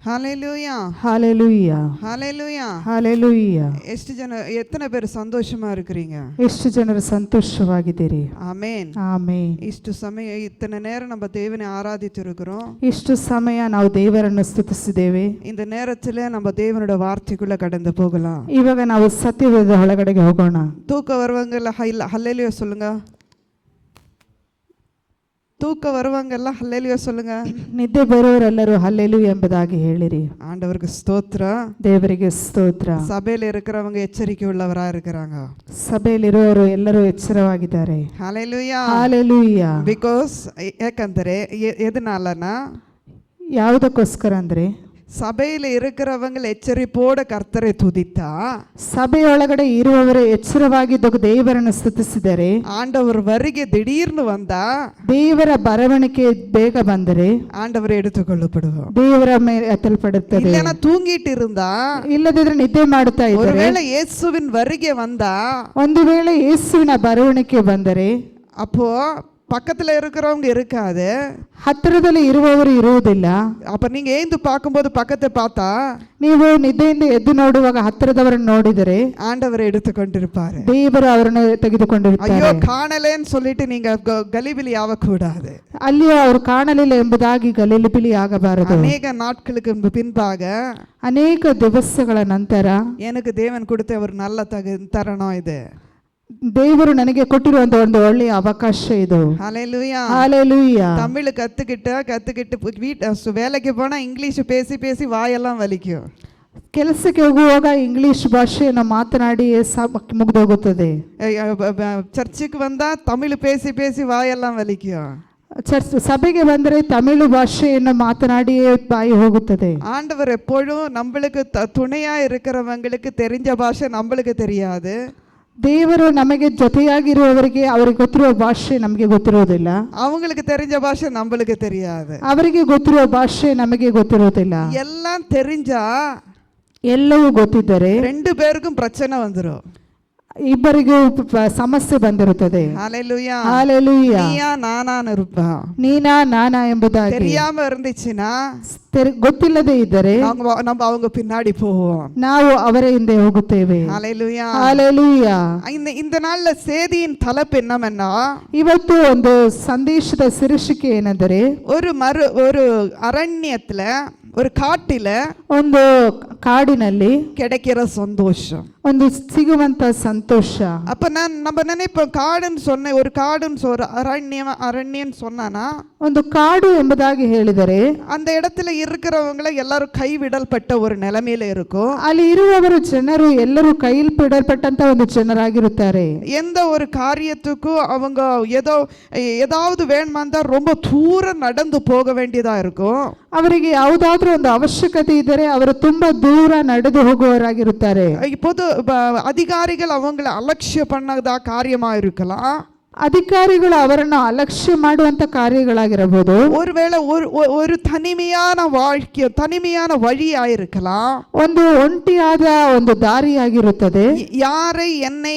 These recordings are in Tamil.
ஹalleluya ஹalleluya ஹalleluya ஹalleluya. எத்தனை பேர் சந்தோஷமா இருக்கிறீங்க? ಎಷ್ಟು ಜನರು ಸಂತೋಷವಾಗಿದ್ದೀರಿ? Amen amen. ಇಷ್ಟು ಸಮಯ ಇತ್ತನೆ நேரம் நம்ம தேவனை ஆராதித்திருக்கிறோம். ಇಷ್ಟು ಸಮಯ ನಾವು ದೇವರನ್ನು ಸ್ತುತಿಸಿದ್ದೇವೆ. இந்த நேரத்திலே நம்ம தேவனோட வார்த்தைக்குள்ள கடந்து போகலாம். ಇವಾಗ ನಾವು ಸತ್ಯವೇದ ಒಳಗಡೆಗೆ ಹೋಗೋಣ. தூக்க வருவங்கெல்லாம் ஹல்லேலூயா சொல்லுங்க. தூக்க வருவங்கெல்லாம் ஹல்லேலூயா சொல்லுங்க. ನಿದ್ದೆ ಬರುವವರೆಲ್ಲರೂ ಹಲ್ಲೆಲೂಯಾ ಎಂಬುದಾಗಿ ಹೇಳಿರಿ. ஆண்டவருக்கு ஸ்தோத்திர. ದೇವರಿಗೆ ಸ್ತೋತ್ರ. சபையில இருக்கிறவங்க எச்சரிக்கை உள்ளவரா இருக்கிறாங்க. ಸಭೆಯಲ್ಲಿರುವವರು ಎಲ್ಲರೂ ಎಚ್ಚರವಾಗಿದ್ದಾರೆ. ஹalleluya ಹalleluya. ಬಿಕಾಸ್ ಯಾಕಂದ್ರೆ ಎದನಾಲನಾ ಯಾವುದಕ್ಕೋಸ್ಕರ ಅಂದ್ರೆ சபையில இருக்கிறவங்க எச்சரிப்போட கர்த்தரை துதித்தா ಸಭೆಯೊಳಗಡೆ ಇರುವವರು ಎಚ್ಚರವಾಗಿದ್ದ ದೇವರನ್ನು ಸ್ತುತಿಸಿದರೆ ஆண்டவர் வருகை திடீர்னு வந்தா ದೇವರ ಬರವಣಿಗೆ ಬೇಗ ಬಂದರೆ ஆண்டவர் எடுத்துக்கொள்ளப்படுவார். ದೇವರ ಮೇಲೆ ಎತ್ತಲ್ಪಡುತ್ತದೆ. இல்லனா தூங்கிட்டு இருந்தா ಇಲ್ಲದಿದ್ರೆ ನಿದ್ದೆ ಮಾಡುತ್ತಾ ಇದ್ದರೆ ஒருவேளை இயேசுவின் வருகை வந்தா ಒಂದು ವೇಳೆ ಯೇಸುವಿನ ಬರವಣಿಗೆ ಬಂದರೆ அப்போ பக்கத்துல இருக்கிறவங்க இருக்காது, ಹತ್ತಿರದಲ್ಲಿ ಇರುವವರು ಇರುವುದಿಲ್ಲ. அப்ப நீங்க ஏந்து பார்க்கும்போது பக்கத்தை பார்த்தா ನೀವು ನಿದ್ದೆಯಿಂದ ಎದ್ದು ನೋಡುವಾಗ ಹತ್ತಿರದವರನ್ನು ನೋಡಿದರೆ ஆண்டவர் எடுத்துக்கொண்டிருப்பாரு. ದೇವರು ಅವರನ್ನು ತೆಗೆದುಕೊಂಡಿರುತ್ತಾರೆ. ஐயோ காணலேன்னு சொல்லிட்டு நீங்க கலிபிலி ஆகக்கூடாது. ಅಲ್ಲಿಯೂ ಅವರು ಕಾಣಲಿಲ್ಲ ಎಂಬುದಾಗಿ ಗಲಿಬಿಲಿ ಆಗಬಾರದು. அநேக நாட்களுக்கு பின்பாக ಅನೇಕ ದಿವಸಗಳ ನಂತರ எனக்கு தேவன் கொடுத்த ஒரு நல்ல தருணம் இது. ದೇವರು ನನಗೆ ಕೊಟ್ಟಿರುವಂತ ಒಂದು ಒಳ್ಳೆಯ ಅವಕಾಶ ಇದು. ஹalleluya ஹalleluya. தமிழ் கத்துக்கிட்டு வேலைக்கு போனா இங்கிலீஷ் பேசி பேசி வாயெல்லாம் வலிக்கும். ಕೆಲಸಕ್ಕೆ ಹೋಗುವಾಗ ಇಂಗ್ಲಿಷ್ ಭಾಷೆಯನ್ನು ಮಾತನಾಡಿ ಮುಗಿದೋಗುತ್ತದೆ. ಚರ್ಚಿಗೆ வந்தா தமிழ் பேசி பேசி வாயெல்லாம் வலிக்கும். ಸಭೆಗೆ ಬಂದರೆ ತಮಿಳು ಭಾಷೆಯನ್ನು ಮಾತನಾಡಿಯೇ ಬಾಯಿ ಹೋಗುತ್ತದೆ. ஆண்டவர் எப்பொழுதும் நம்மளுக்கு துணையா இருக்கிறவங்களுக்கு தெரிஞ்ச பாஷை நம்மளுக்கு தெரியாது. ದೇವರು ನಮಗೆ ಜೊತೆಯಾಗಿರುವವರಿಗೆ ಅವರಿಗೆ ಗೊತ್ತಿರುವ ಭಾಷೆ ನಮಗೆ ಗೊತ್ತಿರುವುದಿಲ್ಲ. அவங்களுக்கு தெரிஞ்ச பாஷை நம்மளுக்கு தெரியாது. ಅವರಿಗೆ ಗೊತ್ತಿರುವ ಭಾಷೆ ನಮಗೆ ಗೊತ್ತಿರುವುದಿಲ್ಲ. எல்லாம் தெரிஞ்சா ಎಲ್ಲವೂ ಗೊತ್ತಿದ್ದರೆ ரெண்டு பேருக்கும் பிரச்சனை வந்துரும். ಇಬ್ಬರಿಗೂ ಸಮಸ್ಯೆ ಬಂದಿರುತ್ತದೆ. ஹalleluya ஹalleluya. நீயா நானான்னு இருப்பா, ನೀನಾ ನಾನಾ ಎಂಬುದಾಗಿ தெரியாம இருந்துச்சுன்னா ಗೊತ್ತಿಲ್ಲದೆ ಇದ್ದರೆ அவங்க பின்னாடி போவோம், ನಾವು ಅವರ ಹಿಂದೆ ಹೋಗುತ್ತೇವೆ. ஹalleluya ஹalleluya. இந்த நாள்ல சேதியின் தலைப்பு என்னன்னா, ಇವತ್ತು ಒಂದು ಸಂದೇಶದ ಶೀರ್ಷಿಕೆ ಏನೆಂದರೆ ஒரு அரண்யத்துல ஒரு காட்டில ಒಂದು ಕಾಡಿನಲ್ಲಿ கிடைக்கிற சந்தோஷம், ಒಂದು ಸಿಗುವಂತ ಸಂತೋಷ. அப்ப நம்ம நினைப்போம் காடுன்னு சொன்ன ஒரு அரண்யம் சொன்னானா, ಒಂದು ಕಾಡು ಎಂಬುದಾಗಿ ಹೇಳಿದರೆ அந்த இடத்துல இருக்கிறவங்களை எல்லாரும் கைவிடಲ್ಪಟ್ಟ ஒரு நிலைமையில இருக்கும். ಅಲ್ಲಿ ಇರುವವರು ಜನರು ಎಲ್ಲರೂ ಕೈಬಿಡಲ್ಪಟ್ಟಂತ ಒಂದು ಜನರಾಗಿರುತ್ತಾರೆ. எந்த ஒரு காரியத்துக்கும் அவங்க ஏதாவது வேணுமாந்தா ரொம்ப தூரம் நடந்து போக வேண்டியதா இருக்கும். ಅವರಿಗೆ ಯಾವುದಾದ್ರೂ ಒಂದು ಅವಶ್ಯಕತೆ ಇದ್ದರೆ ಅವರು ತುಂಬಾ ದೂರ ನಡೆದು ಹೋಗುವವರಾಗಿರುತ್ತಾರೆ. இப்போது அதிகாரிகள் அவங்களை அலட்சிய பண்ணதா காரியமா இருக்கலாம். ಅಧಿಕಾರಿಗಳು ಅವರನ್ನು ಅಲಕ್ಷ್ಯ ಮಾಡುವಂತ ಕಾರ್ಯಗಳಾಗಿರಬಹುದು. ஒருவேளை ஒரு தனிமையான வாழ்க்கை தனிமையான வழியாயிருக்கலாம். ಒಂದು ಒಂಟಿಯಾದ ಒಂದು ದಾರಿಯಾಗಿರುತ್ತದೆ. யாரை என்னை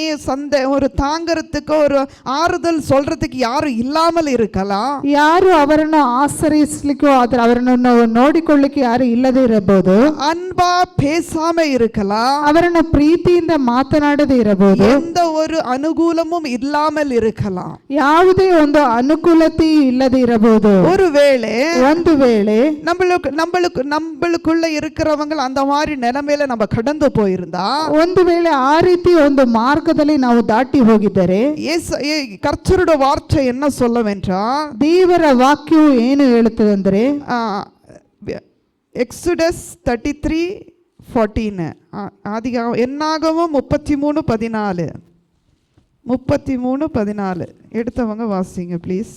ஒரு தாங்கறதுக்கு ஒரு ஆறுதல் சொல்றதுக்கு யாரும் இல்லாமல் இருக்கலாம். ಯಾರು ಅವರನ್ನು ಆಶ್ರಯಿಸಲಿಕ್ಕೆ ಅವರನ್ನು ನೋಡಿಕೊಳ್ಳಿಕ್ಕೆ ಯಾರು ಇಲ್ಲದೆ ಇರಬಹುದು. அன்பா பேசாம இருக்கலாம். ಅವರನ್ನು ಪ್ರೀತಿಯಿಂದ ಮಾತನಾಡದೆ ಇರಬಹುದು. எந்த ஒரு அனுகூலமும் இல்லாமல் இருக்கலாம். ಯಾವುದೇ ಒಂದು ಅನುಕೂಲತೆ ಇಲ್ಲದೆ ಇರಬಹುದು. ಒಂದು ವೇಳೆ நம்மளுக்குள்ள இருக்கிறவங்க அந்த மாதிரி நிலைமையில நம்ம கடந்து போயிருந்தா, ಒಂದು ವೇಳೆ ಆ ರೀತಿ ಒಂದು ಮಾರ್ಗದಲ್ಲಿ ನಾವು ದಾಟಿ ಹೋಗಿದ್ದರೆ கர்த்தருடைய வார்த்தை என்ன சொல்லுவென்றால், ದೇವರ ವಾಕ್ಯವು ಏನು ಹೇಳುತ್ತದೆ ಅಂದರೆ எக்ஸோடஸ் 33:14 என்னாகமம் 33:14 எடுத்தவங்க வாசிங்க ப்ளீஸ்.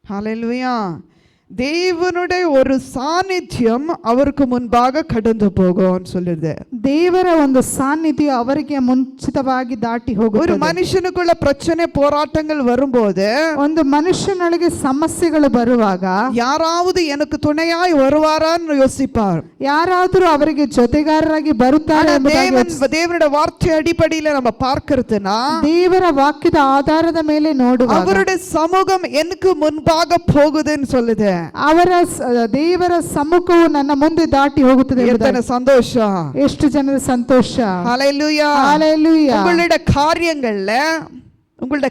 ஹalleluya. தேவனுடைய ஒரு சாநித்தியம் அவருக்கு முன்பாக கடந்து போகும்னு சொல்லுது. ದೇವರ ಒಂದು ಸಾನ್ನಿಧ್ಯ ಅವರಿಗೆ ಮುಂಚಿತವಾಗಿ ದಾಟಿ ஒரு ಹೋಗುತ್ತದೆ. மனுஷனுக்குள்ள பிரச்சனை போராட்டங்கள் வரும்போது ಒಂದು ಮನುಷ್ಯನೊಳಗೆ ಸಮಸ್ಯೆಗಳು ಬರುವಾಗ யாராவது எனக்கு துணையாய் வருவாரான்னு யோசிப்பார். ಯಾರಾದರೂ ಅವರಿಗೆ ಜೊತೆಗಾರರಾಗಿ ಬರುತ್ತಾರೆ தேவனுடைய வார்த்தை அடிப்படையில நம்ம பார்க்கிறதுனா ದೇವರ ವಾಕ್ಯದ ಆಧಾರದ ಮೇಲೆ ನೋಡುವಾಗ அவருடைய சமூகம் எனக்கு முன்பாக போகுதுன்னு சொல்லுது. ದೇವರ ಸಮ್ಮುಖವು ನನ್ನ ಮುಂದೆ ದಾಟಿ ಹೋಗುತ್ತದೆ. எத்தனை சந்தோஷம், ಎಷ್ಟು ಜನರ ಸಂತೋಷ. ஹல்லேலூயா. ஹல்லேலூயா. உங்களுடைய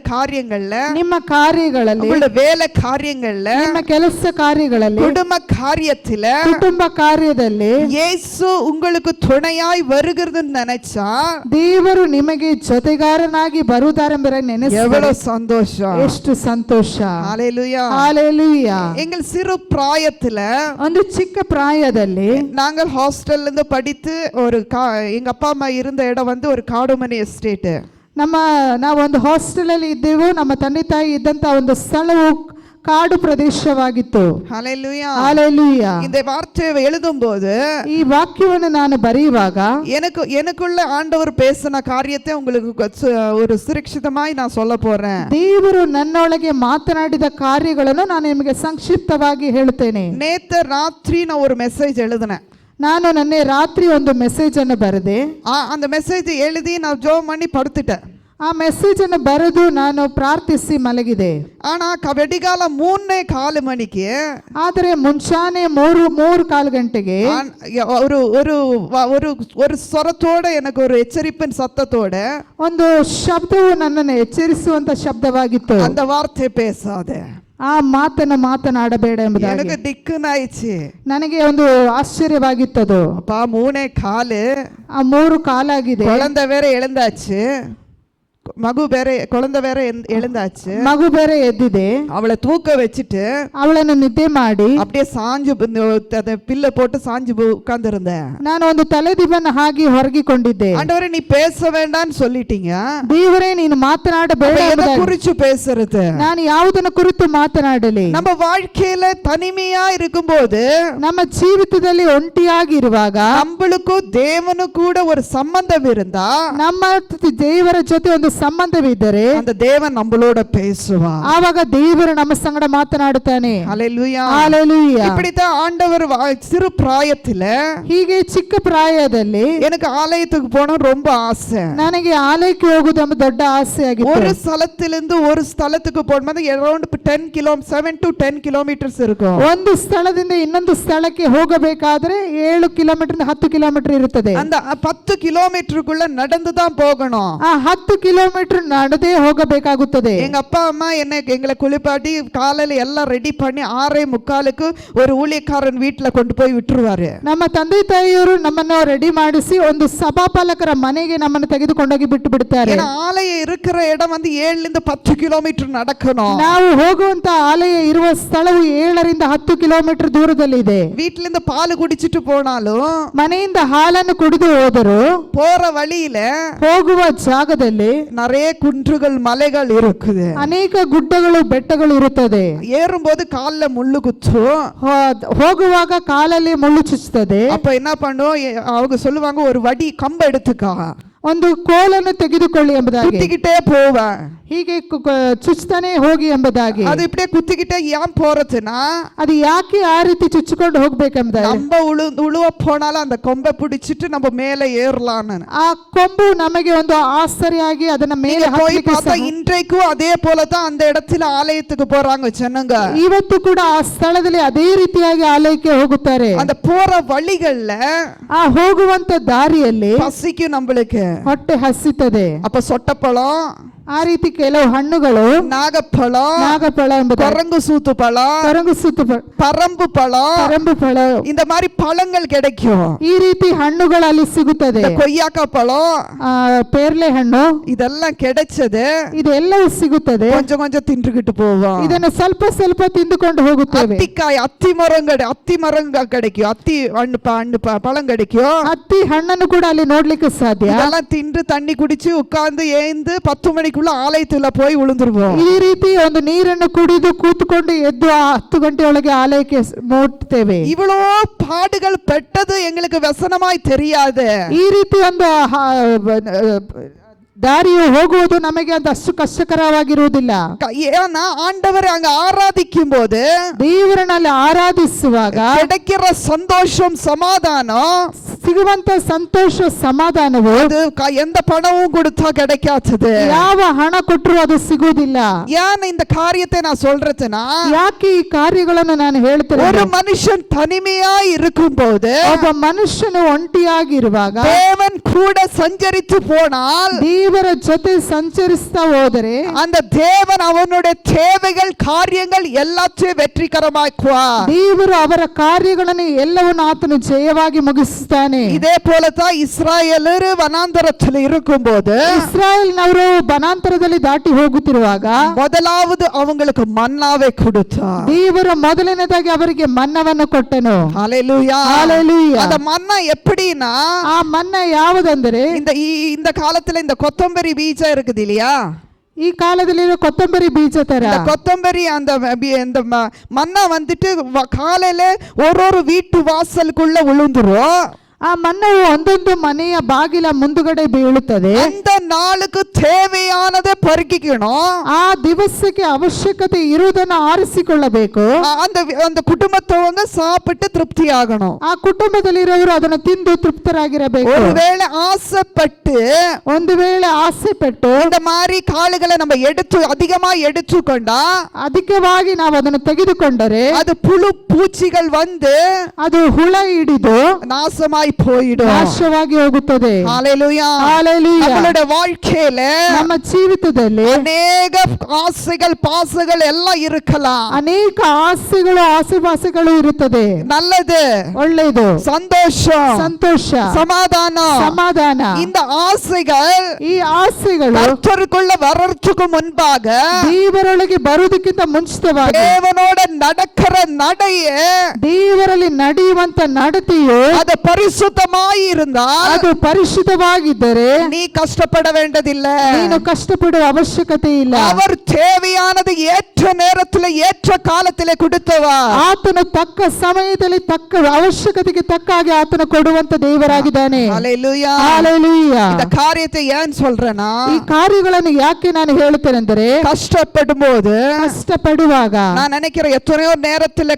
காரியங்கள்ல ನಿಮ್ಮ ಕಾರ್ಯಗಳಲ್ಲಿ, உங்களுடைய வேலை காரியங்கள்ல, ನಿಮ್ಮ ಕೆಲಸ ಕಾರ್ಯಗಳಲ್ಲಿ, குடும்ப காரியத்துல, ಕುಟುಂಬ ಕಾರ್ಯದಲ್ಲಿ இயேசு உங்களுக்கு துணையாய் வருகிறதுன்னு நினைச்சா ದೇವರು ನಿಮಗೆ ಜೊತೆಗಾರನಾಗಿ ಬರುವುದಾರೆಂಬುದಾಗಿ ನೆನೆಸಿದರೆ எவ்வளவு சந்தோஷம், ಎಷ್ಟು ಸಂತೋಷ. ஹல்லேலூயா. ஹல்லேலூயா. எங்கள் சிறு பிராயத்துல ಒಂದು ಚಿಕ್ಕ ಪ್ರಾಯದಲ್ಲಿ நாங்கள் ஹாஸ்டல்ல இருந்து படித்து எங்க அப்பா அம்மா இருந்த இடம் வந்து ஒரு காடுமனை எஸ்டேட். ನಾವೊಂದು ಹಾಸ್ಟೆಲ್ ಅಲ್ಲಿ ಇದ್ದೆವು. ನಮ್ಮ ತಂದೆ ತಾಯಿ ಇದ್ದಂತ ಒಂದು ಸ್ಥಳವು ಕಾಡು ಪ್ರದೇಶವಾಗಿತ್ತು. ஹல்லேலூயா. ஹல்லேலூயா. இந்த வார்த்தையை எழுதும்போது ಈ ವಾಕ್ಯವನ್ನು ನಾನು ಬರೆಯುವಾಗ எனக்குள்ள ஆண்டவர் பேசின காரியத்தை உங்களுக்கு ஒரு சுரಕ್ಷಿತமாய் நான் சொல்ல போறேன். ದೇವರು ನನ್ನೊಳಗೆ ಮಾತನಾಡಿದ ಕಾರ್ಯಗಳನ್ನು ನಾನು ನಿಮಗೆ ಸಂಕ್ಷಿಪ್ತವಾಗಿ ಹೇಳುತ್ತೇನೆ. நேத்து ராத்திரி நான் ஒரு மெசேஜ் எழுதினேன். ನಾನು ನಿನ್ನೆ ರಾತ್ರಿ ಒಂದು ಮೆಸೇಜ್ ಅನ್ನು ಬರೆದೆ. அந்த மெசேஜ் எழுதி நான் ஜெபம் பண்ணி படுத்துட்டேன். ಆ ಮೆಸೇಜ್ ಅನ್ನು ಬರೆದು ನಾನು ಪ್ರಾರ್ಥಿಸಿ ಮಲಗಿದೆ. ஆனா வெடிகால 3:15 மணிக்கு, ಆದರೆ ಮುಂಚಾನೆ 3:15 ಗಂಟೆಗೆ ஒரு ஒரு ஒரு ಸ್ವರத்தோட எனக்கு ஒரு எச்சரிப்பின் சத்தத்தோட ಒಂದು ಶಬ್ದವು ನನ್ನನ್ನು ಎಚ್ಚರಿಸುವಂತ ಶಬ್ದವಾಗಿತ್ತು. அந்த வார்த்தை பேசாதே, ಆ ಮಾತನ್ನು ಮಾತನಾಡಬೇಡ ಎಂಬುದಾಗಿ எனக்கு திக்குனாயிச்சு. ನನಗೆ ಒಂದು ಆಶ್ಚರ್ಯವಾಗಿತ್ತದು. அப்பா 3:15, 3 ಕಾಲಾಗಿದೆ. குழந்தை வேற எழுந்தாச்சு, குழந்தை வேற எழுந்தாச்சு, ಮಗು ಬೇರೆ ಎದ್ದಿದೆ. அவளை தூக்க வச்சுட்டு ಅವಳನ್ನು ನಿದ್ದೆ ಮಾಡಿ அப்படியே சாஞ்சு பில்ல போட்டு சாஞ்சு உட்கார்ந்து இருந்தேன். ನಾನು ಒಂದು ತಲೆದಿಬ್ಬನ್ನು ಹಾಕಿ ಹೊರಗಿಕೊಂಡಿದ್ದೆ. ஆண்டவரே நீ பேச வேண்டாம்னு சொல்லிட்டீங்க, ದೇವರೇ ನೀನು ಮಾತನಾಡಬೇಡ எதை குறிச்சு பேசுறது? ನಾನು ಯಾವುದನ್ನು ಕುರಿತು ಮಾತನಾಡಲಿ? நம்ம வாழ்க்கையில தனிமையா இருக்கும்போது, ನಮ್ಮ ಜೀವಿತದಲ್ಲಿ ಒಂಟಿಯಾಗಿರುವಾಗ, நம்மளுக்கும் தேவனுக்கு கூட ஒரு சம்பந்தம் இருந்தா, ನಮ್ಮ ದೇವರ ಜೊತೆ ಒಂದು ಸಂಬಂಧವಿದ್ದರೆ அந்த தேவன் நம்மளோட பேசுவார். ಆವಾಗ ದೇವರು ನಮ್ಮ ಸಂಗಡ ಮಾತನಾಡುತ್ತಾನೆ. ஹல்லேலூயா. ஹல்லேலூயா. இப்படித்தான் ஆண்டவர் சிறு பிராயத்துல, ಹೀಗೆ ಚಿಕ್ಕ ಪ್ರಾಯದಲ್ಲಿ எனக்கு ஆலயத்துக்கு போகணும் ரொம்ப ஆசை. ನನಗೆ ಆಲಯಕ್ಕೆ ಹೋಗುವುದು ಎಂಬ ದೊಡ್ಡ ಆಸೆ ಆಗಿತ್ತು. ஒரு ಸ್ಥಳத்திலிருந்து ஒரு ಸ್ಥಳத்துக்கு போகும்போது அரௌண்ட் 7 to 10 kilometers இருக்கும். ಒಂದು ಸ್ಥಳದಿಂದ ಇನ್ನೊಂದು ಸ್ಥಳಕ್ಕೆ ಹೋಗಬೇಕಾದ್ರೆ 7 ಕಿಲೋಮೀಟರ್ 10 ಕಿಲೋಮೀಟರ್ ಇರುತ್ತದೆ. அந்த 10 கிலோமீட்டருக்குள்ள நடந்து தான் போகணும். ಆ 10 ಕಿಲೋಮೀಟರ್ ನಡೆದೇ ಹೋಗಬೇಕಾಗುತ್ತದೆ. எங்க அப்பா அம்மா எங்களை குளிப்பாட்டி காலையில எல்லாம் ரெடி பண்ணி 6:45க்கு ஒரு ஊழியக்காரன் வீட்டுல கொண்டு போய் விட்டுருவாரு. ನಮ್ಮ ತಂದೆ ತಾಯಿಯವರು ನಮ್ಮನ್ನು ರೆಡಿ ಮಾಡಿಸಿ ಒಂದು ಸಭಾಪಾಲಕರ ಮನೆಗೆ ನಮ್ಮನ್ನು ತೆಗೆದುಕೊಂಡೋಗಿ ಬಿಟ್ಟು ಬಿಡುತ್ತಾರೆ. ஆலயம் இருக்கிற இடம் வந்து 7 to 10 கிலோமீಟರ್ நடக்கணும். ನಾವು ಹೋಗುವಂತ ಆಲಯ ಇರುವ ಸ್ಥಳವು 7 to 10 ಕಿಲೋಮೀಟರ್ ದೂರದಲ್ಲಿ ಇದೆ. வீட்டிலிருந்து பால் குடிச்சிட்டு போனாலும், ಮನೆಯಿಂದ ಹಾಲನ್ನು ಕುಡಿದು ಹೋದರು, போற வழியில ಹೋಗುವ ಜಾಗದಲ್ಲಿ நிறைய குன்றுகள் மலைகள் இருக்குது. ಅನೇಕ ಗುಡ್ಡಗಳು ಬೆಟ್ಟಗಳು ಇರುತ್ತದೆ. ஏறும்போது கால்ல முள்ளு குத்தும். ಹೋಗುವಾಗ ಕಾಲಲ್ಲಿ ಮುಳ್ಳು ಚುಚ್ಚುತ್ತದೆ. அப்ப என்ன பண்ணும், அவங்க சொல்லுவாங்க ஒரு வடி கம்ப எடுத்துக்கா, ಒಂದು ಕೋಲನ್ನು ತೆಗೆದುಕೊಳ್ಳಿ ಎಂಬುದಾಗಿ, குத்திக்கிட்டே போவேன், ಹೀಗೆ ಚುಚ್ಚುತ್ತಾನೆ ಹೋಗಿ ಎಂಬುದಾಗಿ. அது இப்படியே குத்திக்கிட்டே ஏன் போறதுன்னா, ಅದು ಯಾಕೆ ಆ ರೀತಿ ಚುಚ್ಚಿಕೊಂಡು ಹೋಗ್ಬೇಕೆಂಬುದಾಗಿ, நம்ம உழுவ போனாலும் அந்த கொம்பை பிடிச்சிட்டு நம்ம மேல ஏறலாம்னு. ಆ ಕೊಂಬು ನಮಗೆ ಒಂದು ಆಸರೆಯಾಗಿ ಅದನ್ನ ಮೇಲೆ போய் பார்த்தா இன்றைக்கும் அதே போலதான் அந்த இடத்துல ஆலயத்துக்கு போறாங்க ஜனங்க. ಇವತ್ತು ಕೂಡ ಆ ಸ್ಥಳದಲ್ಲಿ ಅದೇ ರೀತಿಯಾಗಿ ಆಲಯಕ್ಕೆ ಹೋಗುತ್ತಾರೆ. அந்த போற வழிகள்ல ಆ ಹೋಗುವಂತ ದಾರಿಯಲ್ಲಿ பசிக்கும் நம்மளுக்கு, ಹೊಟ್ಟೆ ಹಸಿತದೆ. அப்ப சொட்டப்பழம், ಆ ರೀತಿ ಕೆಲವು ಹಣ್ಣುಗಳು, ನಾಗಫಳ ಎಂಬುದು, குரங்கு சூத்து பழம், பரம்பு பழம், இந்த மாதிரி பழங்கள் கிடைக்கும். ಈ ರೀತಿ ಹಣ್ಣುಗಳು ಅಲ್ಲಿ ಸಿಗುತ್ತದೆ. கொய்யாக்கா பழம், ಪೇರ್ಲೆ ಹಣ್ಣು, இதெல்லாம் கிடைச்சது. ಇದೆಲ್ಲವೂ ಸಿಗುತ್ತದೆ. கொஞ்சம் கொஞ்சம் தின்றுகிட்டு போவோம். ಇದನ್ನು ಸ್ವಲ್ಪ ಸ್ವಲ್ಪ ತಿಂದುಕೊಂಡು ಹೋಗುತ್ತೇವೆ. அத்திக்காய், அத்தி மரம் கிடைக்கும், அத்தி பழம் கிடைக்கும். ಹತ್ತಿ ಹಣ್ಣನ್ನು ಕೂಡ ಅಲ್ಲಿ ನೋಡ್ಲಿಕ್ಕೆ ಸಾಧ್ಯ. இதெல்லாம் தின்று தண்ணி குடிச்சு உட்கார்ந்து ஏந்து 10 மணிக்கு மணிக்குள்ள ஆலயத்துல போய் விழுந்துருவோம். ಈ ರೀತಿ ಒಂದು ನೀರನ್ನು ಕುಡಿದು ಕೂತ್ಕೊಂಡು ಎದ್ದು 10 ಗಂಟೆಯೊಳಗೆ ಆಲಯಕ್ಕೆ ಮುಟ್ಟುತ್ತೇವೆ. இவ்வளோ பாடுகள் பெட்டது எங்களுக்கு ವ್ಯಸನமாய் தெரியாது. ಈ ರೀತಿ ಒಂದು ದಾರಿಯು ಹೋಗುವುದು ನಮಗೆ ಅಷ್ಟು ಕಷ್ಟಕರವಾಗಿರುವುದಿಲ್ಲ. ஏன்னா ஆண்டவரை அங்க ஆராதிக்கும் போது ದೇವರನ್ನಲ್ಲಿ ಆರಾಧಿಸುವಾಗ கிடைக்கிற சந்தோஷம் சமாதானம் ಸಿಗುವಂತ ಸಂತೋಷ ಸಮಾಧಾನವು அது எந்த பணமும் கொடுத்தா கிடைக்காதது. ಯಾವ ಹಣ ಕೊಟ್ಟರು ಅದು ಸಿಗುವುದಿಲ್ಲ. ஏன் இந்த காரியத்தை நான் சொல்றதுன்னா, ಯಾಕೆ ಈ ಕಾರ್ಯಗಳನ್ನು ನಾನು ಹೇಳ್ತೇನೆ, ஒரு மனுஷன் தனிமையா இருக்கும்போது ಒಬ್ಬ ಮನುಷ್ಯನು ಒಂಟಿಯಾಗಿರುವಾಗ தேவன் கூட சஞ்சரித்து போனால் ದೇವರ ಜೊತೆ ಸಂಚರಿಸ್ತಾ ಹೋದರೆ அந்த தேவன் அவனுடைய தேவைகள் காரியங்கள் எல்லாத்தையும் வெற்றிகரமாக்குவார். ದೇವರು ಅವರ ಕಾರ್ಯಗಳನ್ನು ಎಲ್ಲವನ್ನು ಆತನು ಜಯವಾಗಿ ಮುಗಿಸುತ್ತಾನೆ. இதே போலதான் இஸ்ராயேலர் வனாந்தரத்தில் இருக்கும்போது ಇಸ್ರಾಯೇಲ್ನವರು ವನಾಂತರದಲ್ಲಿ ದಾಟಿ ಹೋಗುತ್ತಿರುವಾಗ முதலாவது அவங்களுக்கு மன்னாவை கொடுத்தார். ದೇವರು ಮೊದಲನೇದಾಗಿ ಅವರಿಗೆ ಮನ್ನವನ್ನು ಕೊಟ್ಟನು. ஹல்லேலூயா. ஹல்லேலூயா. அந்த மன்னா எப்படின்னா, ಆ ಮನ್ನ ಯಾವುದಂದರೆ இந்த காலத்துல இந்த கொத்தமல்லி பீஜம் இருக்குது இல்லையா, ಈ ಕಾಲದಲ್ಲಿರೋ ಕೊತ್ತಂಬರಿ ಬೀಜ ತರ இந்த கொத்தமல்லி அந்த மன்னா வந்துட்டு காலையில ஒரு வீட்டு வாசலுக்குள்ள விழுந்துரும். ಆ ಮನ್ನವು ಒಂದೊಂದು ಮನೆಯ ಬಾಗಿಲ ಮುಂದುಗಡೆ ಬೀಳುತ್ತದೆ. அந்த நாளுக்கு தேவையானதை பருகிக்கணும். ಆ ದಿವಸಕ್ಕೆ ಅವಶ್ಯಕತೆ ಇರುವುದನ್ನು ಆರಿಸಿಕೊಳ್ಳಬೇಕು. அந்த குடும்பத்தவங்க சாப்பிட்டு திருப்தி ஆகணும். ಆ ಕುಟುಂಬದಲ್ಲಿರೋರು ಅದನ್ನು ತಿಂದು ತೃಪ್ತರಾಗಿರಬೇಕು. ஒருவேளை ஆசைப்பட்டு ಒಂದು ವೇಳೆ ಆಸೆ ಪಟ್ಟು இந்த மாதிரி காಳುகளை நம்ம அதிகமா எடுத்துக்கொண்டா ಅಧಿಕವಾಗಿ ನಾವು ಅದನ್ನು ತೆಗೆದುಕೊಂಡರೆ அது புழு பூச்சிகள் வந்து ಅದು ಹುಳ ಹಿಡಿದು நாசமாய் போயிடும், ನಾಶವಾಗಿ ಹೋಗುತ್ತದೆ. ஹல்லேலூயா. ஹல்லேலூயா. நம்மளுடைய வாழ்க்கையில ನಮ್ಮ ಜೀವಿತದಲ್ಲಿ ಅನೇಕ ಆಸೆಗಳು ಪಾಸಗಳು ಎಲ್ಲ இருக்கலாம். ಅನೇಕ ಆಸೆಗಳು ಆಸೆಪಾಸೆಗಳು ಇರುತ್ತದೆ. நல்லது, ಒಳ್ಳೆಯದು, சந்தோஷம், ಸಂತೋಷ, சமாதானம், ಸಮಾಧಾನ. இந்த ஆசைகள் ಈ ಆಸೆಗಳು கர்த்தருக்குள்ள வரதுக்கு முன்பாக ದೇವರೊಳಗೆ ಬರುವುದಕ್ಕಿಂತ ಮುಂಚಿತವಾಗಿ தேவனோட நடக்கிற நடைய ದೇವರಲ್ಲಿ ನಡೆಯುವಂತ ನಡತೆಯು அது பரிசுத்தமாய் இருந்தால் ಅದು ಪರಿಶುದ್ಧವಾಗಿದ್ದರೆ நீ கஷ்டப்பட வேண்டியதில்லை. ನೀನು ಕಷ್ಟಪಡುವ ಅವಶ್ಯಕತೆ ಇಲ್ಲ. அவர் தேவையானது ஏற்ற நேரத்தில் ஏற்ற காலத்திலே கொடுத்தவர். ಆತನು ತಕ್ಕ ಸಮಯದಲ್ಲಿ ತಕ್ಕ ಅವಶ್ಯಕತೆಗೆ ತಕ್ಕ ಹಾಗೆ ಆತನು ಕೊಡುವಂತ ದೇವರಾಗಿದ್ದಾನೆ. ஹல்லேலூயா. ஹல்லேலூயா. இந்த காரியத்தை ஏன் சொல்றேன்னா, ಈ ಕಾರ್ಯಗಳನ್ನು ಯಾಕೆ ನಾನು ಹೇಳುತ್ತೇನೆಂದರೆ, கஷ்டப்படும் போது ಕಷ್ಟಪಡುವಾಗ நான் நினைக்கிறேன் எத்தனையோ நேரத்தில்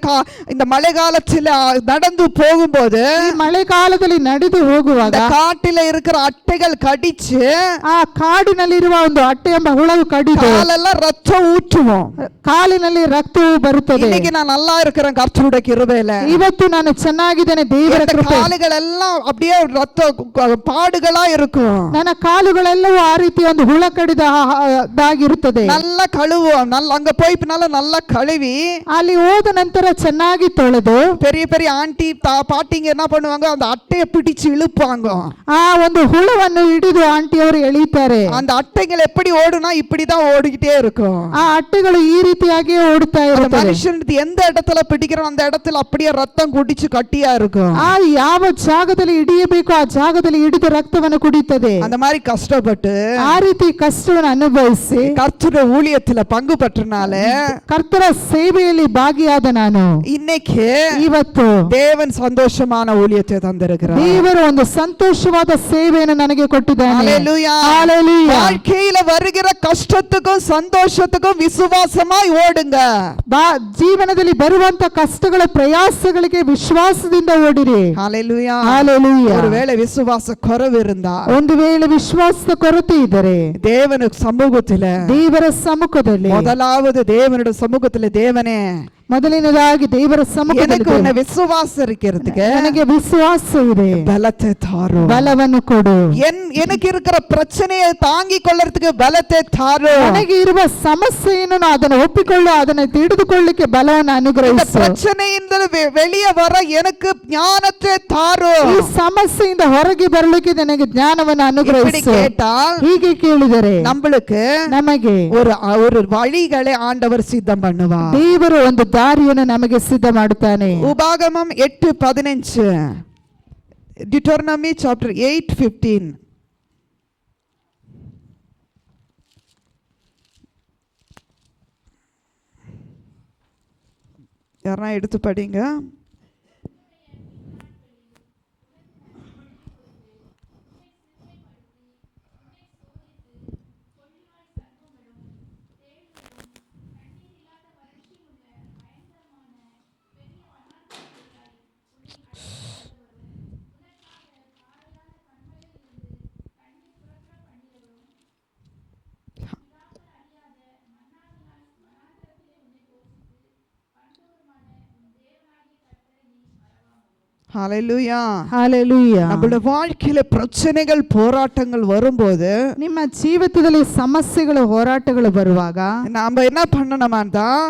இந்த மழைக்காலத்தில் நடந்து போகும்போது ಈ ಮಳೆಗಾಲದಲ್ಲಿ ನಡೆದು ಹೋಗುವಾಗ காட்டில இருக்கிற அட்டைகள் கடிச்சு ಆ ಕಾಡಿನಲ್ಲಿರುವ ಒಂದು ಅಟ್ಟೆ ಎಂಬ ಹುಳವು ಕಡಿದು காலெல்லாம் ரத்தம் ஊற்றுவோம். ಕಾಲಿನಲ್ಲಿ ರಕ್ತವು ಬರುತ್ತದೆ. இன்னைக்கு நான் நல்லா இருக்கிறேன் கர்த்தருடைய கிருபையில. ಇವತ್ತು ನಾನು ಚೆನ್ನಾಗಿದ್ದೇನೆ ದೇವರ ಕೃಪೆ. காலுகளெல்லாம் அப்படியே ரத்த பாடுகளா இருக்கும். ನನ್ನ ಕಾಲುಗಳೆಲ್ಲವೂ ಆ ರೀತಿ ಒಂದು ಹುಳ ಕಡಿದಾಗಿರುತ್ತದೆ. நல்லா கழுவுவோம். அங்க போய் நல்லா கழுவி ಅಲ್ಲಿ ಹೋದ ನಂತರ ಚೆನ್ನಾಗಿ ತೊಳೆದು பெரிய பெரிய ஆண்டி பாட்டிங்க என்ன பண்ணுவாங்க, அந்த அட்டையை பிடிச்சு இழுப்பாங்க. ಆ ಒಂದು ಹುಳವನ್ನು ಹಿಡಿದು ಆಂಟಿಯವರು ಎಳೀತಾರೆ. அந்த அட்டைகள் எப்படி ஓடுனா இப்படிதான் ஓடிக்கிட்டே இருக்கும். ಆ ಅಟ್ಟೆಗಳು ಈ ರೀತಿಯಾಗಿ ಓಡುತ್ತಾ ಇರುತ್ತವೆ. மனுஷனுக்கு எந்த இடத்துல பிடிக்கிறோம் அந்த இடத்துல அப்படியே ரத்தம் குடிச்சு கட்டியா இருக்கும். ಆ ಯಾವ ಜಾಗದಲ್ಲಿ ಹಿಡಿಯಬೇಕು ಆ ಜಾಗದಲ್ಲಿ ಹಿಡಿದು ರಕ್ತವನ್ನು ಕುಡಿಯುತ್ತದೆ. அந்த மாதிரி கஷ்டப்பட்டு ಆ ರೀತಿ ಕಷ್ಟವನ್ನು ಅನುಭವಿಸಿ கர்த்தருடைய ஊழியத்துல பங்கு பெற்றனால ಕರ್ತರ ಸೇವೆಯಲ್ಲಿ ಭಾಗಿಯಾದ ನಾನು இன்னைக்கு ಇವತ್ತು தேவன் சந்தோஷமான ஊழியத்தை தந்திருக்கிறார். ದೇವರು ಒಂದು ಸಂತೋಷವಾದ ಸೇವೆಯನ್ನು ನನಗೆ ಕೊಟ್ಟಿದ್ದಾನೆ. ஹல்லேலூயா. ஹல்லேலூயா. வாழ்க்கையில வருகிற கஷ்டத்துக்கும் சந்தோஷத்துக்கும் விசுவாசமாய் ஓடுங்க. ಜೀವನದಲ್ಲಿ ಬರುವಂತ ಕಷ್ಟಗಳ ಪ್ರಯಾಸಗಳಿಗೆ ವಿಶ್ವಾಸದಿಂದ ಓಡಿರಿ. ஹல்லேலூயா. ஹல்லேலூயா. ஒருவேளை விசுவாச குறைவு இருந்தா, ಒಂದು ವೇಳೆ ವಿಶ್ವಾಸದ ಕೊರತೆ ಇದ್ದರೆ தேவன சமூகத்துல ದೇವರ ಸಮ್ಮುಖದಲ್ಲಿ முதலாவது தேவனுடைய சமூகத்துல தேவனே ಮೊದಲನೇದಾಗಿ ದೇವರ ಸಮ್ಮುಖದಲ್ಲಿ எனக்கு உன்னை விசுவாசம் இருக்கிறதுக்கு ನನಗೆ ವಿಶ್ವಾಸ ಇದೆ, பலத்தை தாரும். ಬಲವನ್ನು ಕೊಡು. எனக்கு இருக்கிற பிரச்சனையை தாங்கிக் கொள்ளறதுக்கு பலத்தை தாரும். ನನಗೆ ಇರುವ ಸಮಸ್ಯೆಯನ್ನು ಅದನ್ನು ಒಪ್ಪಿಕೊಳ್ಳು, ಅದನ್ನು ಹಿಡಿದುಕೊಳ್ಳಲಿಕ್ಕೆ ಬಲವನ್ನು இந்த ಅನುಗ್ರಹಿಸು. பிரச்சனைಯಿಂದ வெளியே வர எனக்கு ஞானத்தை தாரும். ಈ ಸಮಸ್ಯೆಯಿಂದ ಹೊರಗೆ ಬರಲಿಕ್ಕೆ ನನಗೆ ಜ್ಞಾನವನ್ನು இப்படி ಅನುಗ್ರಹಿಸು. கேட்டால் ಹೀಗೆ ಕೇಳಿದರೆ நம்மளுக்கு ನಮಗೆ ஒரு வழிகளை ஆண்டவர் சித்தம் பண்ணுவார். ದೇವರು ಒಂದು ದಾರಿಯನ್ನು ನಮಗೆ ಸಿದ್ಧ ಮಾಡುತ್ತಾನೆ. உபாகமம் 8:15, Deuteronomy chapter 8:15. யாரா எடுத்து படிங்க. ஹalleluya. Hallelujah. நம்மளோட வாழ்க்கையில பிரச்சனைகள் போராட்டங்கள் வரும்போது ನಿಮ್ಮ ಜೀವಿತದಲ್ಲಿ ಸಮಸ್ಯೆಗಳು ಹೋರಾಟಗಳು ಬರುವಾಗ நாம என்ன பண்ணணுமா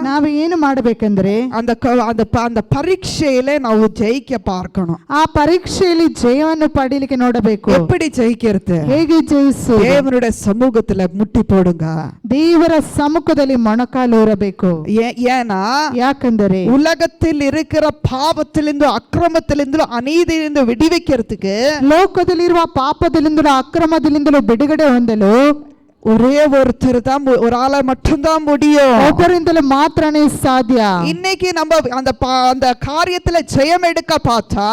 ನಾವು ಏನು ಮಾಡಬೇಕೆಂದರೆ அந்த பரீட்சையில ನಾವು ಜಯಿக்க பார்க்கணும். ಆ ಪರೀಕ್ಷೆಯಲ್ಲಿ ಜಯವನ್ನು ಪಡೆಯಲಿಕ್ಕೆ ನೋಡಬೇಕು. எப்படி ஜெயிக்கிறது? ಹೇಗೆ ಜಯಿಸುವುದು? தேவனுடைய சமூகத்துல முட்டி போடுங்க. ದೇವರ ಸಮ್ಮುಖದಲ್ಲಿ ಮೊಣಕಾಲೂರಬೇಕು. ஏன்னா ಯಾಕಂದರೆ உலகத்தில் இருக்கிற பாவத்திலிருந்து அக்கிரமத்திலிருந்து அநீதியிலிருந்து விடுவிக்கிறதுக்கு ಲೋಕದಲ್ಲಿರುವ ಪಾಪದಲ್ಲಿಂದಲೂ ಅಕ್ರಮದಲ್ಲಿಂದಲೂ ಬಿಡುಗಡೆ ಹೊಂದಲು ஒரே ஒருத்தர் தான், ஒரு ஆளை மட்டும்தான் முடியும். ಒಬ್ಬರಿಂದಲೇ ಮಾತ್ರನೇ ಸಾಧ್ಯ. இன்னைக்கு நம்ம அந்த காரியத்துல ஜெயம் எடுக்க பார்த்தா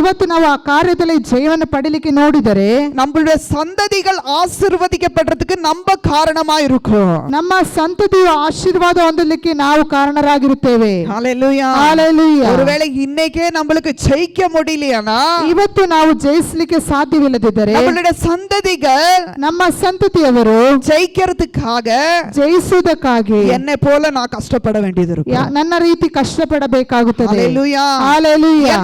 ಇವತ್ತು ನಾವು ಆ ಕಾರ್ಯದಲ್ಲಿ ಜಯವನ್ನು ಪಡೆಯಲಿಕ್ಕೆ ನೋಡಿದರೆ நம்மளுடைய சந்ததிகள் ஆசீர்வதிக்கப்படுறதுக்கு நம்ம காரணமா இருக்கும். ನಮ್ಮ ಸಂತತಿಯು ಆಶೀರ್ವಾದ ಹೊಂದಲಿಕ್ಕೆ ನಾವು ಕಾರಣರಾಗಿರುತ್ತೇವೆ. ஹalleluya. ஹalleluya. ஒருவேளை இன்னைக்கே நம்மளுக்கு ஜெயிக்க முடியலையானா ಇವತ್ತು ನಾವು ಜಯಿಸಲಿಕ್ಕೆ ಸಾಧ್ಯವಿಲ್ಲದಿದ್ದರೆ நம்மளுடைய சந்ததிகள் ನಮ್ಮ ಸಂತತಿಯವರು ஜெயிக்கிறதுக்காக ಜಯಿಸುವುದಕ್ಕಾಗಿ என்னை போல நான் கஷ்டப்பட வேண்டியது இருக்கும். ನನ್ನ ರೀತಿ ಕಷ್ಟಪಡಬೇಕಾಗುತ್ತದೆ. ஹalleluya. ஹalleluya.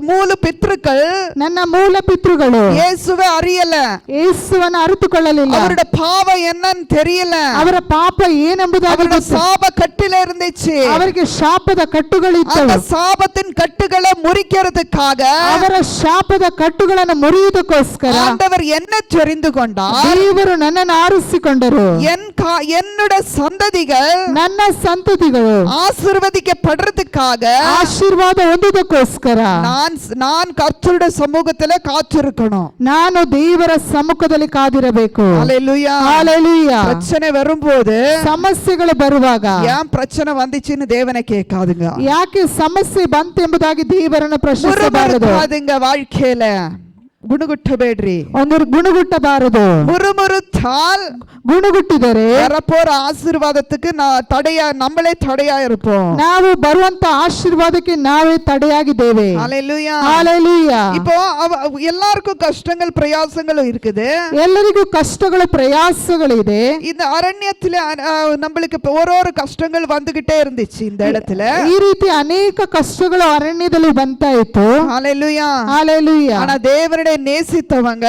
ಮೂಲ ಪಿತೃಗಳು ನನ್ನ ಮೂಲ ಪಿತೃಗಳು ಯೇಸುವೆ ಅರಿಯಲ್ಲ, ಯೇಸುವನ್ನು ಅರಿತುಕೊಳ್ಳಲಿಲ್ಲ. அவருடைய பாவம் என்னன்னு தெரியல, ಅವರ ಪಾಪ ಏನೆಂಬುದಾಗಿ அவருடைய சாப கட்டில இருந்துச்சு. ಅವರಿಗೆ ಶಾಪದ ಕಟ್ಟುಗಳಿದ್ದವು. அந்த சாபத்தின் கட்டுகளை முறிக்கிறதுக்காக ಅವರ ಶಾಪದ ಕಟ್ಟುಗಳನ್ನು ಮುರಿಯುವುದಕ್ಕೋಸ್ಕರ ஆண்டவர் என்ன தெரிந்து கொண்டார்? ದೇವರು ನನ್ನನ್ನು ಆರಿಸಿಕೊಂಡರು. என்னுடைய சந்ததிகள் ನನ್ನ ಸಂತತಿಗಳು ஆசீர்வதிக்கப்படுறதுக்காக ಆಶೀರ್ವಾದ ಹೊಂದುವುದಕ್ಕೋಸ್ಕರ நான் கர்த்தருடைய சமூகத்துல காத்திருக்கணும். ನಾನು ದೇವರ ಸಮ್ಮುಖದಲ್ಲಿ ಕಾದಿರಬೇಕು. ஹalleluya. ஹalleluya. பிரச்சனை வரும்போது ಸಮಸ್ಯೆಗಳು ಬರುವಾಗ ஏன் பிரச்சனை வந்துச்சுன்னு தேவனை கேட்காதுங்க. ಯಾಕೆ ಸಮಸ್ಯೆ ಬಂತೆಂಬುದಾಗಿ ದೇವರನ್ನು ಪ್ರಶ್ನಿಸಬಾರದು. வாழ்க்கையில ಗುಣಗುಟ್ಟಬೇಡ್ರಿ, ಒಂದು ಗುಣಗುಟ್ಟಬಾರದು. முறுமுறுத்தால் ಗುಣಗುಟ್ಟಿದರೆ வரப்போற ஆசீர்வாதத்துக்கு நம்மளே தடையா இருப்போம். ನಾವು ಬರುವಂತ ಆಶೀರ್ವಾದಕ್ಕೆ ನಾವೇ ತಡೆಯಾಗಿದ್ದೇವೆ. ஹalleluya. ஹalleluya. இப்போ எல்லாருக்கும் கஷ்டங்கள் பிரயாசங்களும் இருக்குது. ಎಲ್ಲರಿಗೂ ಕಷ್ಟಗಳು ಪ್ರಯಾಸಗಳಿದೆ. இந்த அரண்யத்துல நம்மளுக்கு ஒரு கஷ்டங்கள் வந்துகிட்டே இருந்துச்சு இந்த இடத்துல. ಈ ರೀತಿ ಅನೇಕ ಕಷ್ಟಗಳು ಅರಣ್ಯದಲ್ಲಿ ಬಂತಾ ಇತ್ತು. ஹalleluya. ஹalleluya. ஆனா தேவனுடைய நேசித்தவங்க,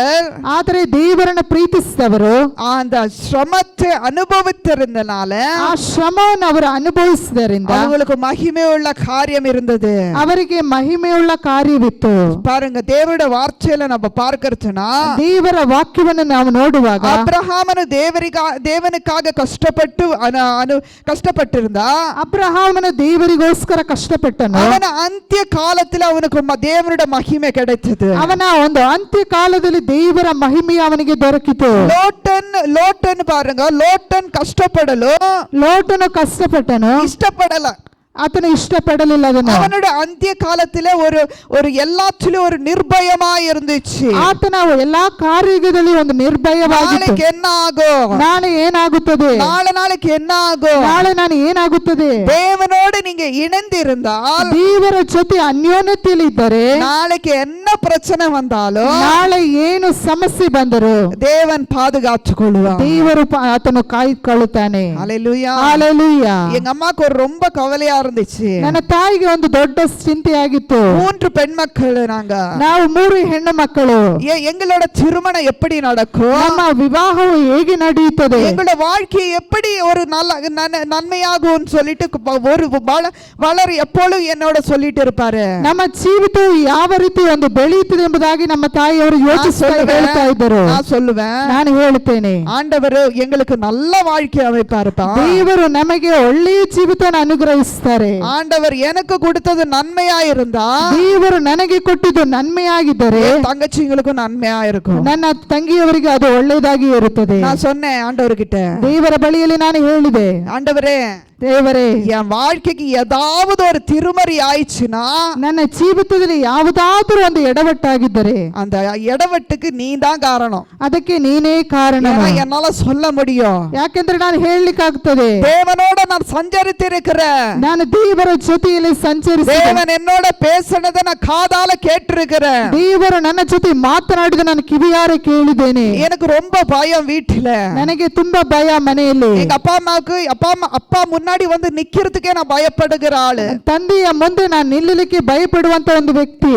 ಆದರೆ ದೇವರನ್ನು ಪ್ರೀತಿಸಿದವರು அந்த ಶ್ರಮத்தை ಅನುಭವಿಸಿರುந்தனால ಆ ಶ್ರಮವನ್ನು ಅವರು ಅನುಭವಿಸಿದರಿಂದ அவங்களுக்கு மகிமையுள்ள காரியம் இருந்தது. ಅವರಿಗೆ ಮಹಿಮೆಯುಳ್ಳ ಕಾರ್ಯವಿತ್ತು. பாருங்க, தேவனுடைய வார்த்தையில நம்ம பார்க்கிறதுனா ದೇವರ ವಾಕ್ಯವನ್ನು ನಾವು ನೋಡುವಾಗ ಅಬ್ರಹಾಮನು ದೇವನಿಗಾಗಿ ಕಷ್ಟಪಟ್ಟಿருந்தா, ಅಬ್ರಹಾಮನು ದೇವರಿಗೋಸ್ಕರ ಕಷ್ಟಪಟ್ಟನು. ಅವನ ಅಂತ್ಯ ಕಾಲದಲ್ಲಿ ಅವನಿಗೆ ದೇವನುடைய ಮಹಿಮೆ கிடைத்தது. ಅವನ ಒಂದು ಅಂತ್ಯ ಕಾಲದಲ್ಲಿ ದೇವರ ಮಹಿಮೆ ಅವನಿಗೆ ದೊರಕಿತು. ಲೋಟನ್ பாருங்க, ಲೋಟನ್ ಲೋಟನು ಕಷ್ಟಪಟ್ಟನು, ಇಷ್ಟಪಡಲ್ಲ. ಆತನು ಇಷ್ಟಪಡಲಿಲ್ಲ ಅದನ್ನು. ಅವನುடைய ಅಂತ್ಯ ಕಾಲದಲ್ಲಿ ஒரு எல்லாத்திலும் ஒரு ನಿರ್ಭಯமாய் இருந்துச்சு. ಆತನ ಎಲ್ಲಾ ಕಾರ್ಯಗಳಲ್ಲಿ ಒಂದು ನಿರ್ಭಯವಾಗಿತ್ತು. ನಾಳೆಗೆ என்ன ஆகும், ನಾಳೆ ಏನಾಗುತ್ತದೆ, நாளைக்கு என்ன ஆகும், ನಾಳೆ ನಾನು ಏನಾಗುತ್ತದೆ. தேவனோடு நீங்க இணைந்திருந்தால், ದೇವರ ಜೊತೆ ಅನ್ಯೋನ್ಯತೆಯಲ್ಲಿ ಇದ್ದರೆ, நாளைக்கு என்ன பிரச்சனை வந்தாலும், ನಾಳೆ ಏನು ಸಮಸ್ಯೆ ಬಂದರೂ தேவன் பாதுகாத்துக்கொள்வார். ದೇವರು ಆತನು ಕಾಯ್ದುಕೊಳ್ಳುತ್ತಾನೆ. ஹalleluya. ஹalleluya. எங்க அம்மாக்கு ரொம்ப கவலையா இருந்துச்சு. ನನ್ನ ತಾಯಿಗೆ ಒಂದು ದೊಡ್ಡ ಚಿಂತೆಯಾಗಿತ್ತು. 3 பெண் மக்கள் நாங்க. ನಾವು 3 ಹೆಣ್ಣು ಮಕ್ಕಳು. எங்களோட திருமணம் எப்படி நடக்கும், ನಮ್ಮ ವಿವಾಹವು ಹೇಗೆ ನಡೆಯುತ್ತದೆ, எங்களோட வாழ்க்கை எப்படி ஒரு நன்மையாகும் சொல்லிட்டு ஒரு வளர் எப்பொழுதும் என்னோட சொல்லிட்டு இருப்பாரு. ನಮ್ಮ ಜೀವಿತವು ಯಾವ ರೀತಿ ಒಂದು ಬೆಳೆಯುತ್ತದೆ ಎಂಬುದಾಗಿ ನಮ್ಮ ತಾಯಿಯವರು ಹೇಳ್ತಾ ಇದ್ದರು. நான் சொல்லுவேன், ನಾನು ಹೇಳುತ್ತೇನೆ, ஆண்டவர் எங்களுக்கு நல்ல வாழ்க்கை அமைப்பாருப்பா. ದೇವರು ನಮಗೆ ಒಳ್ಳೆಯ ಜೀವಿತವನ್ನು ಅನುಗ್ರಹಿಸ್ತಾರೆ. ஆண்டவர் எனக்கு கொடுத்தது நன்மையா இருந்தா, ದೇವರು ನನಗೆ ಕೊಟ್ಟಿದ್ದು ನನ್ಮೆಯಾಗಿದ್ದರೆ தங்கச்சிங்களுக்கும் நன்மையா இருக்கும். ನನ್ನ ತಂಗಿಯವರಿಗೆ ಅದು ಒಳ್ಳೆಯದಾಗಿ ಇರುತ್ತದೆ. நான் சொன்னேன் ஆண்டவர்கிட்ட, ದೇವರ ಬಳಿಯಲ್ಲಿ ನಾನು ಹೇಳಿದೆ, ஆண்டவரே ದೇವರೇ, என் வாழ்க்கைக்கு ஏதாவது ஒரு திருமறி ஆயிடுச்சுன்னா ನನ್ನ ಜೀವಿತದಲ್ಲಿ ಯಾವುದಾದರೂ ಒಂದು ಎಡವಟ್ಟಾಗಿದ್ದರೆ அந்த இடவட்டுக்கு நீ தான் காரணம். ಅದಕ್ಕೆ ನೀನೇ ಕಾರಣ. ஏன்னா என்னால சொல்ல முடியும், ಯಾಕೆಂದ್ರೆ ನಾನು ಹೇಳಲಿಕ್ಕಾಗ್ತದೆ, தேவனோட நான் சஞ்சரித்திருக்கிறேன், ನಾನು ದೇವರ ಜೊತೆಯಲ್ಲಿ ಸಂಚರಿಸಿದೆ, தேவன் என்னோட பேசினதை நான் காதால கேட்டிருக்கிறேன், ದೇವರು ನನ್ನ ಜೊತೆ ಮಾತನಾಡಿದ ನಾನು ಕಿವಿಯಾರೆ ಕೇಳಿದ್ದೇನೆ. எனக்கு ரொம்ப பயம் வீட்டுல, ನನಗೆ ತುಂಬಾ ಭಯ ಮನೆಯಲ್ಲಿ. எங்க அப்பா அம்மாவுக்கு அப்பா முன்னாடி வந்து நிக்கிறதுக்கே நான் பயப்படுகிற ஆளு. ತಂದೆಯ ಮುಂದೆ ನಾನು ನಿಲ್ಲಲಿಕ್ಕೆ ಭಯಪಡುವಂತ ಒಂದು ವ್ಯಕ್ತಿ.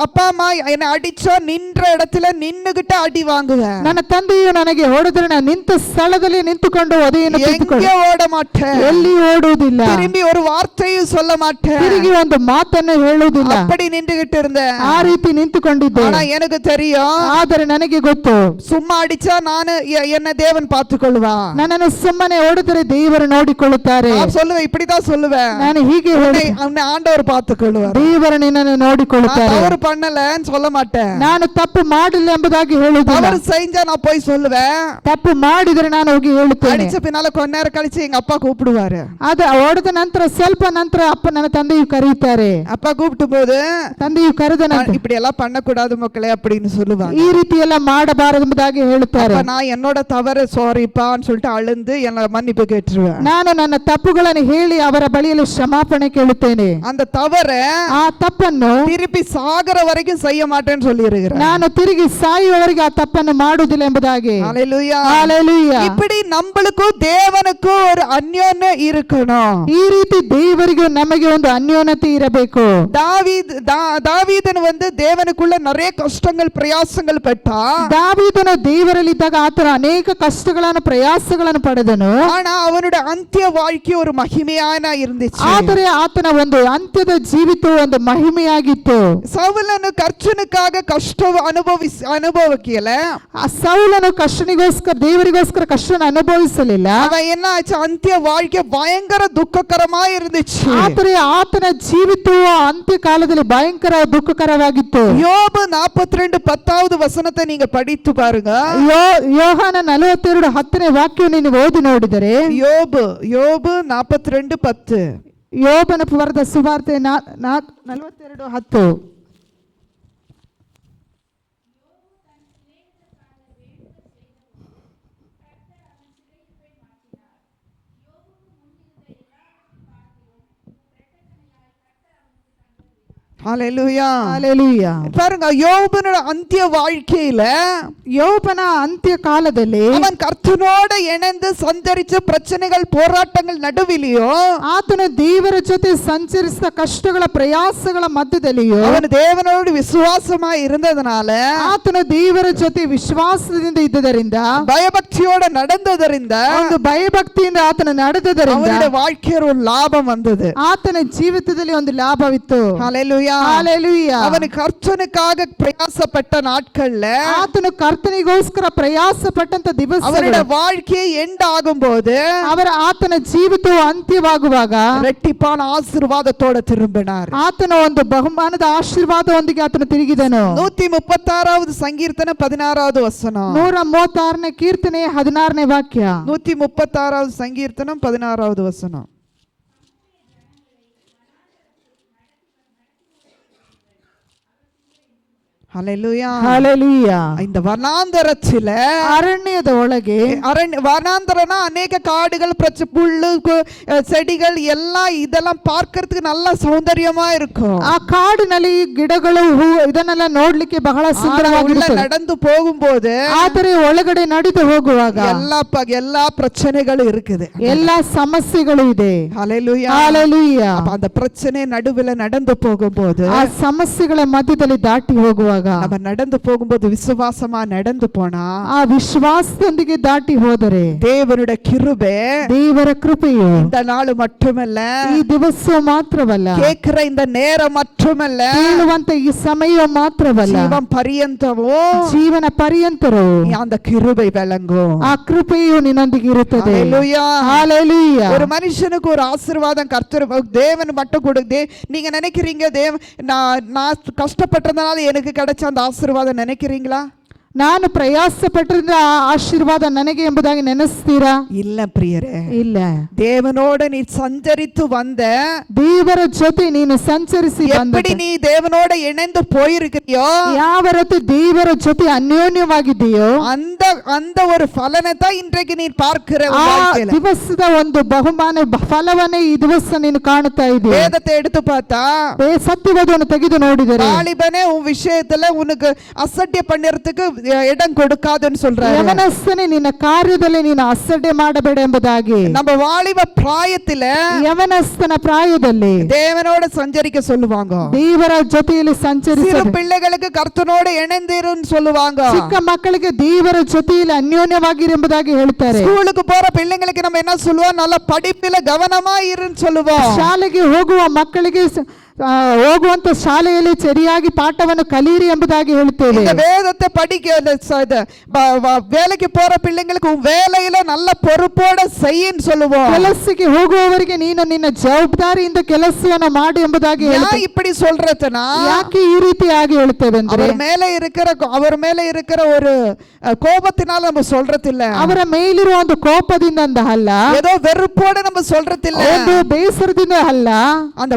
அப்பா அம்மா என்னை அடிச்சா நின்ற இடத்துல நின்னுகிட்டு அடி வாங்குவேன். ನನ್ನ ತಂದೆಯು ನನಗೆ ಹೊಡೆದ್ರೆ ನಾನು ನಿಂತ ಸ್ಥಳದಲ್ಲಿ ನಿಂತುಕೊಂಡು ಒದೆಯನ್ನು எங்கே ஓட மாட்டேன், ಎಲ್ಲಿ ಓಡುವುದಿಲ್ಲ, திரும்பி ஒரு வார்த்தையும் சொல்ல மாட்டேன், ತಿರುಗಿ ಒಂದು ಮಾತನ್ನು ಹೇಳುವುದಿಲ್ಲ. அப்படி நின்றுகிட்டு இருந்தேன். ಆ ರೀತಿ ನಿಂತುಕೊಂಡಿದ್ದೆ. ஆனா எனக்கு தெரியும், ಆದರೆ ನನಗೆ ಗೊತ್ತು, சும்மா அடிச்சா ನಾನು என்ன தேவன் பார்த்துக்கொள்வா. ನನ್ನನ್ನು ಸುಮ್ಮನೆ ಹೊಡೆದರೆ ದೇವರು ನೋಡಿಕೊಳ್ಳುತ್ತಾರೆ. நான் சொல்லுவேன், இப்படிதான் சொல்லுவேன், ನಾನು ಹೀಗೆ அவனை ஆண்டவர் பார்த்துக்கொள்வார், ದೇವರು ನಿನ್ನನ್ನು ನೋಡಿಕೊಳ್ಳುತ್ತಾರೆ. தவறு பண்ணலன்னு சொல்ல மாட்டேன், ನಾನು ತಪ್ಪು ಮಾಡಿಲ್ಲ ಎಂಬುದಾಗಿ ಹೇಳುವುದಿಲ್ಲ. தவறு செஞ்சா நான் போய் சொல்லுவேன், ತಪ್ಪು ಮಾಡಿದರೆ ನಾನು ಹೋಗಿ ಹೇಳುತ್ತೇನೆ. அடிச்ச பின்னால கொஞ்ச நேரம் கழிச்சு எங்க அப்பா கூப்பிடுவாரு. ಅದು ಹೊಡೆದ ನಂತರ ಸ್ವಲ್ಪ ನಂತರ ನನ್ನ ತಂದೆಯು ಕರೆಯುತ್ತಾರೆ. அப்பா கூப்பிட்டு போது ತಂದೆಯು ಕರೆದ ನಂತರ இப்படி எல்லாம் பண்ணக்கூடாது மக்களே அப்படின்னு சொல்லுவாங்க. ಈ ರೀತಿ ಎಲ್ಲ ಮಾಡಬಾರದು ಎಂಬುದಾಗಿ ಹೇಳುತ್ತಾರೆ. நான் என்னோட தவறு சாரிப்பான்னு சொல்லிட்டு அழுந்து என்ன மன்னிப்பு கேட்டுருவேன். ನಾನು ನನ್ನ ತಪ್ಪುಗಳನ್ನು ಹೇಳಿ ಅವರ ಬಳಿಯಲ್ಲಿ ಕ್ಷಮಾಪಣೆ ಕೇಳುತ್ತೇನೆ. அந்த தவறை ಆ ತಪ್ಪನ್ನು திருப்பி சாகர வரைக்கும் செய்ய மாட்டேன்னு சொல்லி இருக்கிறேன். ನಾನು ತಿರುಗಿ ಸಾಯುವವರೆಗೆ ಆ ತಪ್ಪನ್ನು ಮಾಡುವುದಿಲ್ಲ ಎಂಬುದಾಗಿ. ஹல்லேலூயா. ಹಲ್ಲೆಲೂಯಾ. இப்படி நம்மளுக்கும் தேவனுக்கும் ஒரு அந்யோன்யம் இருக்கணும். ಈ ರೀತಿ ದೇವರಿಗೂ ನಮಗೆ ಒಂದು ಅನ್ಯೋನ್ಯತೆ ಇರಬೇಕು. தாவீதன் வந்து தேவனுக்குள்ள நிறைய கஷ்டங்கள் பிரயாசங்கள் பெற்றா. ದಾವೀದನು ದೇವರಲ್ಲಿದ್ದಾಗ ಆತನ ಅನೇಕ ಕಷ್ಟಗಳನ್ನು ಪ್ರಯಾಸಗಳನ್ನು ಪಡೆದನು. ஆனா அவனுடைய அந்திய வாழ்க்கை ஒரு மகிமையான இருந்துச்சு. ಆದರೆ ಆತನ ಒಂದು ಅಂತ್ಯದ ಜೀವಿತವು ಒಂದು ಮಹಿಮೆಯಾಗಿತ್ತು. ಸೌಲನು ಕರ್ತನಿಗಾಗಿ ಕಷ್ಟ ಅನುಭವಿಸಲ. ಆ ಸೌಲನು ಕಷ್ಟನಿಗೋಸ್ಕರ ದೇವರಿಗೋಸ್ಕರ ಕಷ್ಟನ ಅನುಭವಿಸಲಿಲ್ಲ. அவன் என்ன ஆச்சு, அந்திய வாழ்க்கை பயங்கர துக்ககரமா இருந்துச்சு. ಆದರೆ ಆತನ ಜೀವಿತವು ಅಂತ್ಯ ಕಾಲದಲ್ಲಿ ಭಯಂಕರ ದುಃಖಕರವಾಗಿತ್ತು. யோபு 42:10 ವಚನத்தை நீங்க படித்து பாருங்க. ಯೋಹಾನ 42:10 ವಾಕ್ಯವನ್ನು ನೀವು ಓದಿ ನೋಡಿದರೆ, யோபு 42:10, ಯೋಬನ ಬರೆದ ಸುವಾರ್ತೆ 42:10. ஹல்லேலூயா. ஹல்லேலூயா. பாருங்க, யோபனோட அந்திய வாழ்க்கையில, யோபನ ಅಂತ್ಯ ಕಾಲದಲ್ಲಿ அவன் கர்த்தனோட இணைந்து சஞ்சரிச்ச பிரச்சனைகள் போராட்டங்கள் நடுவிலையோ, ಆತನು ದೇವರ ಜೊತೆ ಸಂಚರಿಸಿದ ಕಷ್ಟಗಳ ಪ್ರಯಾಸಗಳ ಮಧ್ಯದಲ್ಲಿಯೋ, அவன் தேவனோடு விசுவாசமா இருந்ததனால, ಆತನು ದೇವರ ಜೊತೆ ವಿಶ್ವಾಸದಿಂದ ಇದ್ದದರಿಂದ, பயபக்தியோட நடந்ததರಿಂದ, ಒಂದು ಭಯಭಕ್ತಿಯಿಂದ ಆತನು ನಡೆದದರಿಂದ அவனுடைய வாழ்க்கையில் ஒரு லாபம் வந்தது. ಆತನ ಜೀವಿತದಲ್ಲಿ ಒಂದು ಲಾಭವಿತ್ತು. ஹல்லேலூயா. ஹல்லேலூயா. அவன் கர்த்தனுக்காக பிரயாசப்பட்ட நாட்கள்ல, ಆತನು ಕರ್ತನಿಗೋಸ್ಕರ ಪ್ರಯಾಸಪಟ್ಟಂತ ದಿವಸ அவருடைய வாழ்க்கையை எண்ட் ஆகும்போது, ಆತನ ಜೀವಿತವು ಅಂತ್ಯವಾಗುವಾಗ ரெட்டிப்பான ஆசீர்வாதத்தோட திரும்பினார். ಆತನ ಒಂದು ಬಹುಮಾನದ ಆಶೀರ್ವಾದದೊಂದಿಗೆ ಆತನು ತಿರುಗಿದನು. 136வது சங்கீர்த்தனம் 16வது வசனம். 136ನೇ ಕೀರ್ತನೆ 16ನೇ ವಾಕ್ಯ. 136வது சங்கீர்த்தனம் 16வது வசனம். ஹல்லேலூயா. ஹல்லேலூயா. இந்த வனாந்தரத்தில, ಅರಣ್ಯದ ಒಳಗೆ, வனாந்தரனா அநேக காடுகள், புல்லு, செடிகள் எல்லாம், இதெல்லாம் பார்க்கிறதுக்கு நல்ல சௌந்தரியமா இருக்கும். ಆ ಕಾಡಿನಲ್ಲಿ ಗಿಡಗಳು, ಹೂವು ಇದನ್ನೆಲ್ಲ ನೋಡ್ಲಿಕ್ಕೆ ಬಹಳ ಸುಂದರವಾಗಿರುತ್ತದೆ. நடந்து போகும்போது, ಆದರೆ ಒಳಗಡೆ ನಡೆದು ಹೋಗುವಾಗ எல்லா பிரச்சனைகளும் இருக்குது, ಎಲ್ಲಾ ಸಮಸ್ಯೆಗಳು ಇದೆ. ஹல்லேலூயா. ஹல்லேலூயா. அந்த பிரச்சனை நடுவுல நடந்து போகும்போது, ಆ ಸಮಸ್ಯೆಗಳ ಮಧ್ಯದಲ್ಲಿ ದಾಟಿ ಹೋಗುವಾಗ, நம்ம நடந்து போகும்போது விசுவாசமா நடந்து போனா, ಆ ವಿಶ್ವಾಸದೊಂದಿಗೆ ದಾಟಿ ಹೋದರೆ தேவனுடைய கிருபை, ದೇವರ ಕೃಪೆಯು இந்த நாள் மட்டுமல்ல, ಈ ದಿವಸ ಮಾತ್ರವಲ್ಲ, கேட்கிற இந்த நேரம் மட்டுமல்ல, ಕೇಳುವಂತ ಈ ಸಮಯ ಮಾತ್ರವಲ್ಲ, ஜீவன் பரியந்தமோ ಜೀವನ ಪರ್ಯಂತರು அந்த கிருபை விளங்கும். ಆ ಕೃಪೆಯು ನಿನ್ನೊಂದಿಗೆ ಇರುತ್ತದೆ. ஹல்லேலூயா. ஹல்லேலூயா. ஒரு மனுஷனுக்கு ஒரு ஆசீர்வாதம் கர்த்தர் தேவன் மட்டும் கொடுக்குது. நீங்க நினைக்கிறீங்க நான் கஷ்டப்பட்டதுனால எனக்கு கிடைச்ச அந்த ஆசீர்வாதம் நினைக்கிறீங்களா? ನಾನು ಪ್ರಯಾಸ ಪಟ್ಟರಿಂದ ಆ ಆಶೀರ್ವಾದ ನನಗೆ ಎಂಬುದಾಗಿ ನೆನೆಸ್ತೀರಾ? இல்ல பிரியரே, ಇಲ್ಲ. தேவனோட நீ சஞ்சரித்து வந்த, ದೇವರ ಜೊತೆ ನೀನು ಸಂಚರಿಸಿ எப்படி நீ தேவனோட இணைந்து போயிருக்கிறியோ, ಯಾವ ರೀತಿ ದೇವರ ಜೊತೆ ಅನ್ಯೋನ್ಯವಾಗಿದೆಯೋ அந்த அந்த ஒரு பலனை தான் இன்றைக்கு நீ பார்க்கிற ಆ வாழ்க்கையில. ದಿವಸದ ಒಂದು ಬಹುಮಾನ ಫಲವನ್ನೇ ಈ ದಿವಸ ನೀನು ಕಾಣುತ್ತಾ ಇದೆಯಾ? வேதத்தை எடுத்து பார்த்தா ಸತ್ಯವಾದವನ್ನು ತೆಗೆದು ನೋಡಿದರೆ வாலிபனே உன் விஷயத்துல உனக்கு அசட்டை பண்ணறதுக்கு இடம் கொடுக்காதுன்னு சொல்றாரு. ಯವನಸ್ಥನೇ ನಿನ್ನ ಕಾರ್ಯದಲ್ಲಿ ನೀನು ಅಸಡ್ಡೆ ಮಾಡಬೇಡ ಎಂಬುದಾಗಿ. நம்ம வாலிப பிராயத்துல ಯವನಸ್ಥನ ಪ್ರಾಯದಲ್ಲಿ தேவனோட சஞ்சரிக்க சொல்லுவாங்க. ದೇವರ ಜೊತೆಯಲ್ಲಿ ಸಂಚರಿಸಿ சிறு பிள்ளைகளுக்கு கர்த்தனோட இணைந்திருன்னு சொல்லுவாங்க. ಚಿಕ್ಕ ಮಕ್ಕಳಿಗೆ ದೇವರ ಜೊತೆಯಲ್ಲಿ ಅನ್ಯೋನ್ಯವಾಗಿರು ಎಂಬುದಾಗಿ ಹೇಳ್ತಾರೆ. ஸ்கூலுக்கு போற பிள்ளைங்களுக்கு நம்ம என்ன சொல்லுவோம்? நல்ல படிப்பில கவனமா இருன்னு சொல்லுவோம். ಶಾಲೆಗೆ ಹೋಗುವ ಮಕ್ಕಳಿಗೆ ಹೋಗುವಂತ ಶಾಲೆಯಲ್ಲಿ ಸರಿಯಾಗಿ ಪಾಠವನ್ನು ಕಲಿಯಿರಿ ಎಂಬುದಾಗಿ ಹೇಳ್ತೇವೆ. இந்த வேதத்தை படிக்க வேலைக்கு போற பிள்ளைங்களுக்கு உன் வேலையில நல்ல பொறுப்போட செய்யின்னு சொல்லுவோம். ಕೆಲಸಕ್ಕೆ ಹೋಗುವವರಿಗೆ ನೀನು ನಿನ್ನ ಜವಾಬ್ದಾರಿಯಿಂದ ಕೆಲಸವನ್ನು ಮಾಡು ಎಂಬುದಾಗಿ நான் இப்படி சொல்றதுனா, ಯಾಕೆ ಈ ರೀತಿಯಾಗಿ ಹೇಳ್ತೇವೆ ಅಂದ್ರೆ அவர் மேல இருக்கிற ஒரு கோபத்தினால நம்ம சொல்றது இல்ல. ಅವರ ಮೇಲಿರುವ ಒಂದು ಕೋಪದಿಂದ ಅಲ್ಲ, ஏதோ வெறுப்போட நம்ம சொல்றது இல்ல. ಒಂದು ಬೇಸರದಿಂದ ಅಲ್ಲ. அந்த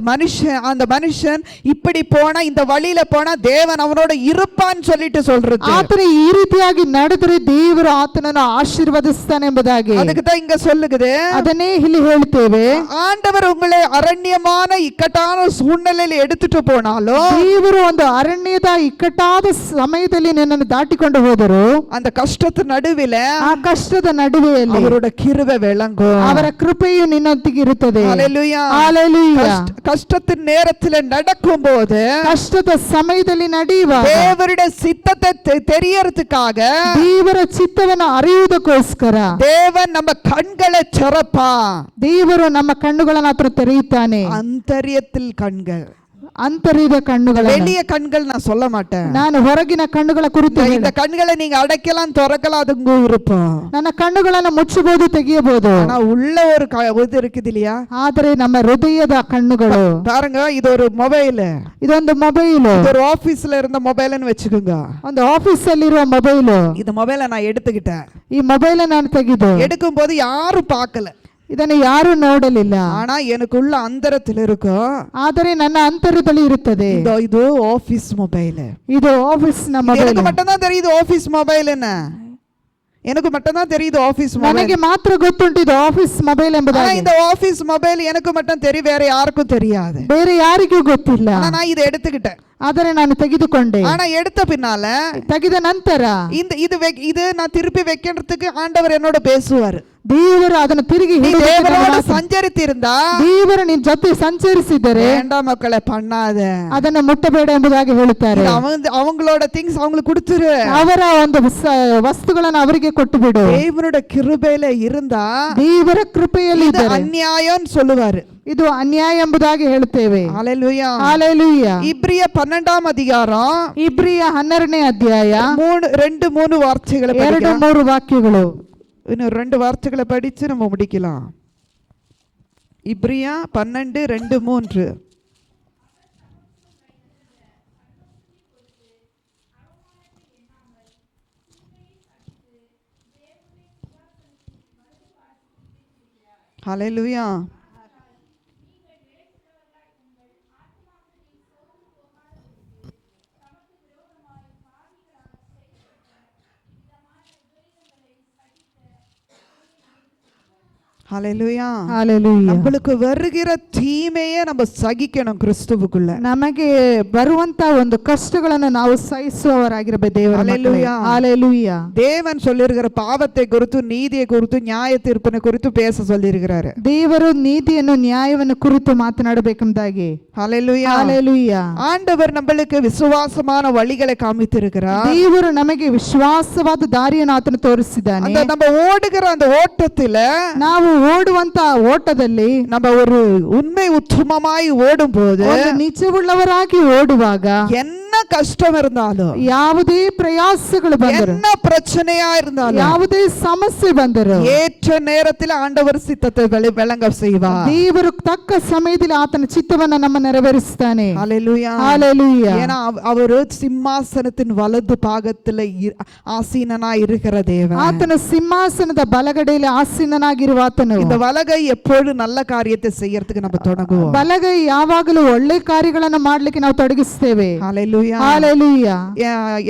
மனுஷன் இப்படி போனா, இந்த வழியில போனா தேவன் அவனோட இருப்பான்னு சொல்லிட்டு சொல்றது. ಆತನ ಈ ರೀತಿಯಾಗಿ ನಡೆದರೆ ದೇವರು ಆತನನ್ನು ಆಶೀರ್ವದಿಸ್ತಾನೆ ಎಂಬುದಾಗಿ. அதுக்கு தான் இங்க சொல்லுகிறது. ಅದನ್ನೇ ಇಲ್ಲಿ ಹೇಳ್ತೇವೆ. ஆண்டவர் உங்களை அரண்யமான இக்கட்டான சூழ்நிலையில எடுத்துட்டு போனாலும், ದೇವರು ಒಂದು ಅರಣ್ಯದ ಇಕ್ಕಟ್ಟಾದ ಸಮಯದಲ್ಲಿ ನಿನ್ನನ್ನು ದಾಟಿಕೊಂಡು ಹೋದರು, அந்த கஷ்டத்து நடுவில ಆ ಕಷ್ಟದ ನಡುವೆಯಲ್ಲಿ அவரோட கிருபை விளங்கும். ಅವರ ಕೃಪೆಯು ನಿನ್ನೊಂದಿಗೆ ಇರುತ್ತದೆ. ஹல்லேலூயா. ಹಲ್ಲೆಲೂಯಾ. கஷ்டத்தின் நேரத்துல நடக்கும் போது, ಕಷ್ಟದ ಸಮಯದಲ್ಲಿ ನಡೆಯುವಾಗ தேவருடைய சித்தத்தை தெரியறதுக்காக ದೇವರ ಚಿತ್ತವನ್ನು ಅರಿಯುವುದಕ್ಕೋಸ್ಕರ தேவன் நம்ம கண்களை திறப்பா. ದೇವರು ನಮ್ಮ ಕಣ್ಣುಗಳನ್ನು ಆತನು ತೆರೆಯುತ್ತಾನೆ. அந்தரியத்தில் கண்கள், ಅಂತರ್ಯದ ಕಣ್ಣುಗಳನ್ನು, வெளிய கண்கள் நான் சொல்ல மாட்டேன். ನಾನು ಹೊರಗಿನ ಕಣ್ಣುಗಳ ಕುರಿತು இந்த கண்களை நீங்க அடைக்கலாம் திறக்கலாம், அது உங்க விருப்பம். ನನ್ನ ಕಣ್ಣುಗಳನ್ನು ಮುಚ್ಚಬಹುದು, ತೆಗೆಯಬಹುದು. ஆனா உள்ள ஒரு இது இருக்குது இல்லையா? ಆದರೆ ನಮ್ಮ ಹೃದಯದ ಕಣ್ಣುಗಳು, பாருங்க, இது ஒரு மொபைல், ಇದೊಂದು ಮೊಬೈಲ್, இது ஒரு ஆபீஸ்ல இருந்த மொபைல்னு வெச்சுக்கோங்க. ಒಂದು ಆಫೀಸ್ ಅಲ್ಲಿರುವ ಮೊಬೈಲ್. இந்த மொபைலை நான் எடுத்துக்கிட்டேன். ಈ ಮೊಬೈಲ್ ನಾನು ತೆಗೆದು எடுக்கும் போது யாரும் பார்க்கல, ಇದನ್ನು ಯಾರು ನೋಡಲಿಲ್ಲ. ஆனா எனக்குள்ள அந்தரத்தில் இருக்கும். ಆದರೆ ನನ್ನ ಅಂತರ್ಯದಲ್ಲಿ ಇರುತ್ತದೆ. இது ஆபீஸ் மொபைல், ಇದು ಆಫೀಸ್ ನ ಮೊಬೈಲ್. எனக்கு மட்டும் தான் தெரியுது ஆபீஸ் மொபைல்னு. எனக்கு மட்டும் தான் தெரியுது ஆபீஸ் மொபைல். ನನಗೆ ಮಾತ್ರ ಗೊತ್ತುಂಟು ಇದು ಆಫೀಸ್ ಮೊಬೈಲ್ ಎಂಬುದಾಗಿ. இந்த ஆபீஸ் மொபைல் எனக்கு மட்டும் தெரியும், வேற யாருக்கும் தெரியாது. ಬೇರೆ ಯಾರಿಗೂ ಗೊತ್ತಿಲ್ಲ. நான் இதை எடுத்துக்கிட்டேன். ಆದರೆ ನಾನು ತೆಗೆದುಕೊಂಡೆ. ஆனா எடுத்த பின்னால, ತೆಗೆದ ನಂತರ இது நான் திருப்பி வைக்கிறதுக்கு ஆண்டவர் என்னோட பேசுவார். ದೇವರು ಅದನ್ನು ತಿರುಗಿ தேவனோட ಸಂಚರಿಸಿஇருந்தா, ದೇವರು ನಿನ್ನ ಜೊತೆ ಸಂಚರಿಸಿದರೆ வேண்டாம் மக்களை பண்ணாத, ಅದನ್ನು ಮುಟ್ಟಬೇಡ ಎಂಬುದಾಗಿ ಹೇಳುತ್ತಾರೆ. அவங்களோட திங்ஸ் அவங்களுக்கு கொடுத்துரு, ಅವರ ಒಂದು ವಸ್ತುಗಳನ್ನು ಅವರಿಗೆ ಕೊಟ್ಟು ಬಿಡು. தேவனோட கிருபையில இருந்தா, ದೇವರ ಕೃಪೆಯಲ್ಲಿ இது அநியாயம் சொல்லுவாரு. ಇದು ಅನ್ಯಾಯ ಎಂಬುದಾಗಿ ಹೇಳುತ್ತೇವೆ. ஹல்லேலூயா. ಹಲ್ಲೆಲೂಯಾ. இப்ரிய 12ஆம் அதிகாரம், ಇಬ್ರಿಯ 12ನೇ ಅಧ್ಯಾಯ 2-3 ವಾರ್ತೆகளை 2-3 ವಾಕ್ಯಗಳು. இன்னும் 2 வார்த்தைகளை படிச்சு நம்ம முடிக்கலாம். இப்ரியா 12:2-3. ஹல்லேலூயா. ஹல்லேலூயா. ಹಲ್ಲೆಲೂಯಾ. நம்மளுக்கு வருகிற தீமையை நம்ம சகிக்கணும் கிறிஸ்துவுக்குள்ள. ನಮಗೆ ಬರುವಂತ ಒಂದು ಕಷ್ಟಗಳನ್ನು ನಾವು ಸಹಿಸುವವರಾಗಿರಬೇಕು ದೇವರ ಮಕ್ಕಳೇ. ಹಲ್ಲೆಲೂಯಾ. தேவன் சொல்லிருக்கிற பாவத்தை குறித்து, நீதியை குறித்து, நியாய தீர்ப்பினை குறித்து பேச சொல்லியிருக்கிறாரு. ದೇವರು ನೀತಿಯನ್ನು ನ್ಯಾಯವನ್ನು ಕುರಿತು ಮಾತನಾಡಬೇಕೆಂಬುದಾಗಿ. ஹல்லேலூயா. ಹಲ್ಲೆಲೂಯಾ. ஆண்டவர் நம்மளுக்கு விசுவாசமான வழிகளை காமித்திருக்கிறார். ದೇವರು ನಮಗೆ ವಿಶ್ವಾಸವಾದ ದಾರಿಯನ್ನು ಆತನು ತೋರಿಸಿದ್ದಾನೆ. நம்ம ஓடுகிற அந்த ஓட்டத்துல, ನಾವು ಓಡುವಂತ ಓಟದಲ್ಲಿ, நம்ம ஒரு உண்மை உத்தமமாய் ஓடும் போது, ನಿಜವುಳ್ಳವರಾಗಿ ಓಡುವಾಗ என்ன என்ன கஷ்டம் இருந்தாலும், ಯಾವುದೇ ಪ್ರಯಾಸಗಳು ಬಂದರು, என்ன பிரச்சனையா இருந்தாலும், ಯಾವುದೇ ಸಮಸ್ಯೆ ಬಂದರು, ஏற்ற நேரத்தில் ஆண்டவர் சித்தத்தை விளங்க செய்வார். ದೇವರು ತಕ್ಕ ಸಮಯದಲ್ಲಿ ಆತನ ಚಿತ್ತವನ್ನ ನಮ್ಮ ನೆರವೇರಿಸ್ತಾನೆ. ஹல்லேலூயா. ஹalleluya. ஏன்னா அவரு சிம்மாசனத்தின் வலது பாகத்துல ஆசீனனா இருக்கிற தேவன். ಆತನ ಸಿಂಹಾಸನದ ಬಲಗಡೆಯಲ್ಲಿ ಆಸೀನನಾಗಿರುವ ಆತನು. இந்த வலகை எப்பொழுது நல்ல காரியத்தை செய்யறதுக்கு நம்ம தொடங்குவோம். ಬಲಗೈ ಯಾವಾಗಲೂ ಒಳ್ಳೆ ಕಾರ್ಯಗಳನ್ನು ಮಾಡ್ಲಿಕ್ಕೆ ನಾವು ತೊಡಗಿಸ್ತೇವೆ. ஹல்லேலூயா. ஹalleluya.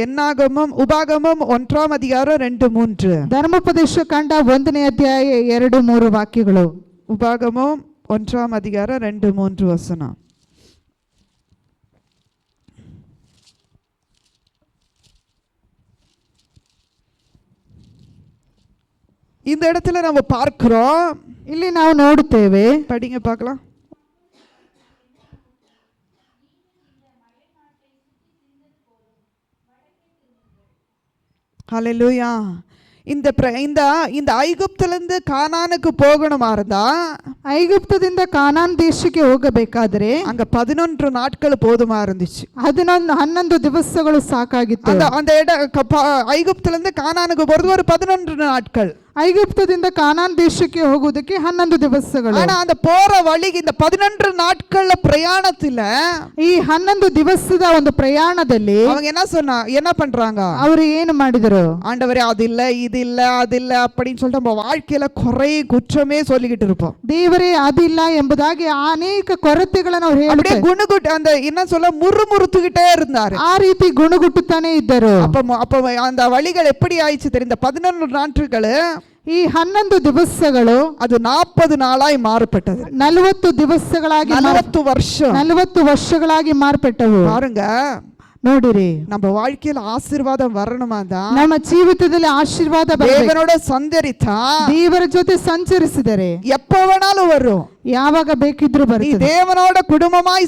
என்னாகமம் உபாகமம் 1ஆம் அதிகாரம் 2-3. ಧರ್ಮೋಪದೇಶ ಕಂಡ 1ನೇ ಅಧ್ಯಾಯ 2-3 ವಾಕ್ಯಗಳು. உபாகமம் 1ஆம் அதிகாரம் 2-3 வசனம். இந்த இடத்துல நம்ம பார்க்கிறோம், ಇಲ್ಲಿ ನಾವು ನೋಡುತ್ತೇವೆ. படிங்க பார்க்கலாம். ஹல்லேலூயா. இந்த இந்த ஐகுப்திலிருந்து கானானுக்கு போகணுமா இருந்தா, ಐಗುಪ್ತದಿಂದ ಕಾನಾನ್ ದೇಶಕ್ಕೆ ಹೋಗಬೇಕಾದ್ರೆ அங்க 11 நாட்கள் போதுமா இருந்துச்சு. 11 ದಿವಸಗಳು ಸಾಕಾಗಿತ್ತು. அந்த ஐகுப்திலிருந்து கானானுக்கு போறது ஒரு 11 நாட்கள். ಐಗುಪ್ತದಿಂದ ಕಾನಾನ್ ದೇಶಕ್ಕೆ ಹೋಗುವುದಕ್ಕೆ 11 ದಿವಸಗಳು. ஆனா அந்த போற வழி இந்த 11 நாட்கள்ல பிரயாணத்துல ಈ 11 ದಿವಸದ ಒಂದು ಪ್ರಯಾಣದಲ್ಲಿ அவங்க என்ன பண்றாங்க, ಅವರು ಏನು ಮಾಡಿದರು? ஆண்டவரே அது இல்ல இது இல்ல அது இல்ல அப்படின்னு சொல்லிட்டு நம்ம வாழ்க்கையில குறை குற்றமே சொல்லிக்கிட்டு இருப்போம். ದೇವರೇ ಅದಿಲ್ಲ ಎಂಬುದಾಗಿ ಅನೇಕ ಕೊರತೆಗಳನ್ನು ಅವರು அப்படியே ಹೇಳುತ್ತಾರೆ. குணுகுட்டு அந்த என்ன சொல்ல முறுமுறுத்துக்கிட்டே இருந்தாரு. ಆ ರೀತಿ ಗುಣಗುಟ್ಟುತ್ತಾನೆ ಇದ್ದರು. அப்ப அந்த வழிகள் எப்படி ஆயிடுச்சு தெரியும்? இந்த 11 நாட்கள் ಈ 11 ದಿವಸಗಳು அது 40 நாளாய் மாறுபட்டது. 40 ದಿವಸಗಳಾಗಿ 40 வருஷம் 40 ವರ್ಷಗಳಾಗಿ ಮಾರ್ಪಟ್ಟವು. பாருங்க, ನೋಡಿರಿ, நம்ம வாழ்க்கையில ஆசீர்வாதம் வரணுமா தான் ನಮ್ಮ ಜೀವಿತದಲ್ಲಿ ಆಶೀರ್ವಾದ ಬರಬೇಕು. தேவனோட சந்தரித்தா ದೇವರ ಜೊತೆ ಸಂಚರಿಸಿದರೆ எப்ப வேணாலும் வரும். ಯಾವಾಗ ಬೇಕಿದ್ರೂ நீ ಬರುತ್ತದೆ. தேவனோட குடும்பமாய்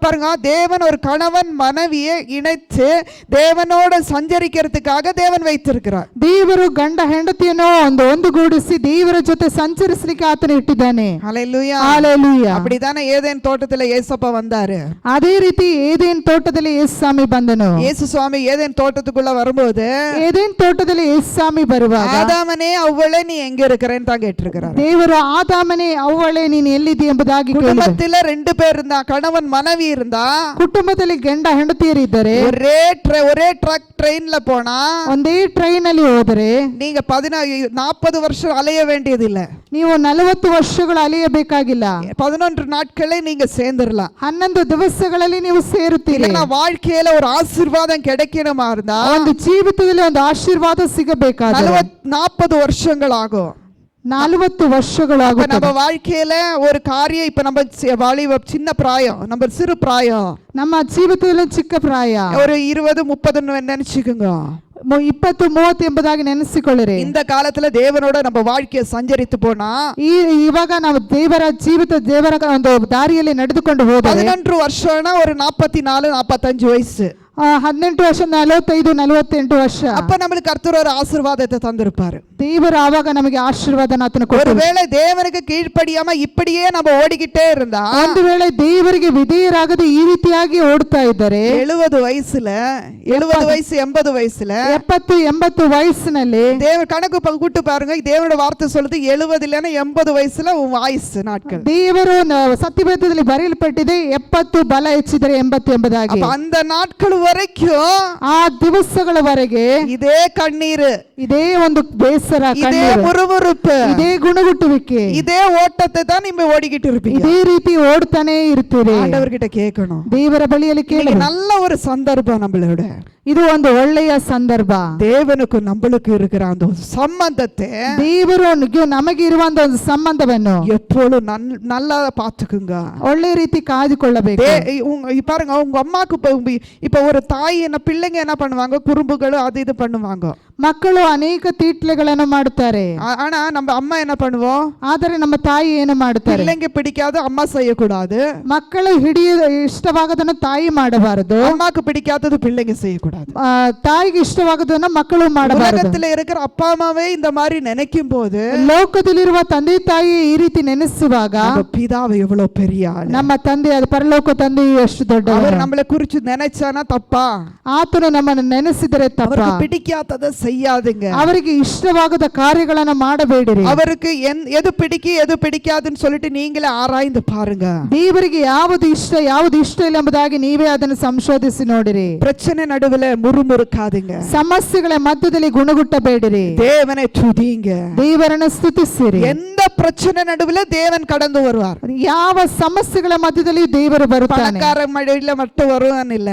பாருங்க, தேவன் ஒரு கணவன் மனைவியை இணைத்து தேவனோட சஞ்சரிக்கிறதுக்காக தேவன் வைத்திருக்கிறார். ದೇವರು ಗಂಡ ಹೆಂಡತಿಯನ್ನು ಒಂದುಗೂಡಿಸಿ ದೇವರ ಜೊತೆ ಸಂಚರಿಸಲಿಕ್ಕೆ ಆತನು ಇಟ್ಟಿದ್ದಾನೆ. ஹல்லேலூயா. ஹalleluya. அப்படிதானே ஏதேன் தோட்டத்துல ஏசப்பா வந்தாரு. ಅದೇ ರೀತಿ ಏದೇನ್ ತೋಟದಲ್ಲಿ ಯೇಸುಸ್ವಾಮಿ ಬಂದನು. இயேசு சுவாமி ஏதேன் தோட்டத்துக்குள்ள வரும்போது ಏದೇನ್ ತೋಟದಲ್ಲಿ ಯೇಸುಸ್ವಾಮಿ ಬರುವಾಗ ஆதாமனே அவ்வளே நீ எங்க இருக்கிறேன்னு தான் கேட்டிருக்கிறார். ದೇವರು ಆದಾಮನೇ ಅವ್ವಳೇ ನೀನು ಎಲ್ಲಿದ್ದೀ ಎಂಬುದಾಗಿ ಕೇಳಿದ. குடும்பத்துல 2 பேர் இருந்தா, கணவன் மனைவி இருந்தா, ಕುಟುಂಬದಲ್ಲಿ ಗಂಡ ಹೆಂಡತಿಯರಿದ್ದರೆ ஒரே ட்ரக் ட்ரெயின்ல போனா ಒಂದೇ ಟ್ರೈನ್ ಅಲ್ಲಿ ಹೋದರೆ நீங்க 40 வருஷம் அலைய வேண்டியது இல்ல. ನೀವು 40 ವರ್ಷಗಳು ಅಲೆಯಬೇಕಾಗಿಲ್ಲ. 11 நாட்களே நீங்க சேர்ந்துடலாம். 11 ದಿವಸಗಳಲ್ಲಿ ನೀವು ಸೇರುತ್ತೀರಿ. இல்லைன்னா வாழ்க்கையில ஒரு ஆசீர்வாதம் கிடைக்கணுமா இருந்தா ಒಂದು ಜೀವಿತದಲ್ಲಿ ಒಂದು ಆಶೀರ್ವಾದ ಸಿಗಬೇಕಾದ್ರೆ 40 வருஷங்கள் ஆகும். 40 ವರ್ಷಗಳಾಗುತ್ತದೆ. நம்ம வாழ்க்கையில ஒரு காரியம், இப்ப நம்ம சின்ன பிராயம், நம்ம சிறு பிராயம், ನಮ್ಮ ಜೀವಿತದಲ್ಲಿ ಚಿಕ್ಕ ಪ್ರಾಯ ஒரு 20-30 நினைச்சுக்குங்க. 20-30 ಎಂಬುದಾಗಿ ನೆನೆಸಿಕೊಳ್ಳಿರಿ. இந்த காலத்துல தேவனோட நம்ம வாழ்க்கையை சஞ்சரித்து போனா ಇವಾಗ ನಾವು ದೇವರ ಒಂದು ದಾರಿಯಲ್ಲಿ ನಡೆದುಕೊಂಡು ಹೋದರೆ 11 வருஷம்னா ஒரு 44-45 வயசு. 18 ವರ್ಷ 45-48 ವರ್ಷ. அப்ப நம்மளுக்கு கர்த்தர் ஒரு ஆசீர்வாதத்தை தந்திருப்பாரு. ದೇವರು ಆವಾಗ ನಮಗೆ ಆಶೀರ್ವಾದನ ಆತನು ಕೊಟ್ಟರು. ஒருவேளை தேவனுக்கு கீழ்ப்படியாம இப்படியே நம்ம ஓடிக்கிட்டே இருந்தா, ಒಂದು ವೇಳೆ ದೇವರಿಗೆ ವಿಧೇಯರಾಗದೆ ಈ ರೀತಿಯಾಗಿ ಓಡ್ತಾ ಇದ್ದರೆ 70 வயசுல 80 வயசுல 70-80 ವಯಸ್ಸಿನಲ್ಲಿ தேவன் கணக்கு கூட்டு பாருங்க, தேவனோட வார்த்தை சொல்லுது 70 இல்லைன்னா 80 வயசுல உன் ஆயுசு நாட்கள். ದೇವರು ಸತ್ಯವೇದದಲ್ಲಿ ಬರೆಯಲ್ಪಟ್ಟಿದೆ 70 ಬಲ ಹೆಚ್ಚಿದರೆ 80 ಎಂಬುದಾಗಿ. அந்த நாட்கள் வரைக்கும் ಆ ದಿವಸಗಳವರೆಗೆ இதே கண்ணீர், ಇದೇ ಒಂದು ಬೇಸರ, இதே முறுமுறுப்பு, ಇದೇ ಗುಣಗುಟ್ಟುವಿಕೆ, இதே ஓட்டத்தை தான் நீங்க ஓடிக்கிட்டு இருப்பீங்க. ಇದೇ ರೀತಿ ಓಡ್ತಾನೆ ಇರ್ತೀರಿ. ஆண்டவர்கிட்ட கேட்கணும், ದೇವರ ಬಳಿಯಲ್ಲಿ ಕೇಳಿ. நல்ல ஒரு சந்தர்ப்பம் நம்மளோட, ಇದು ಒಂದು ಒಳ್ಳೆಯ ಸಂದರ್ಭ. தேவனுக்கு நம்மளுக்கு இருக்கிற அந்த சம்பந்தத்தை ದೇವರು ನಮಗೆ ಇರುವಂತ ಒಂದು ಸಂಬಂಧವನ್ನು எப்பொழுதும் நல்லா பாத்துக்குங்க. ಒಳ್ಳೆ ರೀತಿ ಕಾಯ್ದುಕೊಳ್ಳಬೇಕು. பாருங்க, உங்க அம்மாக்கு இப்ப ஒரு தாய் பிள்ளைங்க என்ன பண்ணுவாங்க, குறும்புகளும் அது இது பண்ணுவாங்க. ಮಕ್ಕಳು ಅನೇಕ ತೀಟ್ಲೆಗಳನ್ನು ಮಾಡುತ್ತಾರೆ. ஆனா நம்ம அம்மா என்ன பண்ணுவோம்? ಆದರೆ ನಮ್ಮ ತಾಯಿ ಏನು ಮಾಡುತ್ತಾರೆ? பிள்ளைங்க பிடிக்காத அம்மா செய்யக்கூடாது, ಮಕ್ಕಳು ಇಷ್ಟವಾಗದನ್ನು ತಾಯಿ ಮಾಡಬಾರದು, அம்மாக்கு பிடிக்காதது பிள்ளைங்க செய்யக்கூடாது. ತಾಯಿಗೆ ಇಷ್ಟವಾಗದನ್ನು ಮಕ್ಕಳು ಮಾಡಬಾರದು. உலகத்துல இருக்கிற அப்பா அம்மாவே இந்த மாதிரி நினைக்கும் போது, ಲೋಕದಲ್ಲಿರುವ ತಂದೆ ತಾಯಿ ಈ ರೀತಿ ನೆನೆಸುವಾಗ பிதாவை எவ்வளவு பெரிய ஆளு, ನಮ್ಮ ತಂದೆ ಅದು ಪರಲೋಕ ತಂದೆ ಎಷ್ಟು ದೊಡ್ಡವರು. அவர் நம்மளை குறிச்சு நினைச்சானா தப்பா? ಆತನು ನಮ್ಮನ್ನು ನೆನೆಸಿದರೆ ತಪ್ಪ. அவருக்கு பிடிக்காததை செய்யாதுங்க. ಅವರಿಗೆ ಇಷ್ಟವಾಗದ ಕಾರ್ಯಗಳನ್ನು ಮಾಡಬೇಡಿರಿ. அவருக்கு எது பிடிக்காதுன்னு சொல்லிட்டு நீங்களே ஆராய்ந்து பாருங்க. ದೇವರಿಗೆ ಯಾವುದು ಇಷ್ಟ ಇಲ್ಲ ಎಂಬುದಾಗಿ ನೀವೇ ಅದನ್ನು ಸಂಶೋಧಿಸಿ ನೋಡಿರಿ. பிரச்சனை நடுவுல முறுமுறுக்காதீங்க. ಸಮಸ್ಯೆಗಳ ಮಧ್ಯದಲ್ಲಿ ಗುಣಗುಟ್ಟಬೇಡಿರಿ. தேவனை துதிங்க. ದೇವರನ್ನು ಸ್ತುತಿಸಿರಿ. எந்த பிரச்சனை நடுவுல தேவன் கடந்து வருவார். ಯಾವ ಸಮಸ್ಯೆಗಳ ಮಧ್ಯದಲ್ಲಿ ದೇವರು ಬರುತ್ತಾನೆ. பணக்கார வழியில மட்டும் வருவான் இல்ல,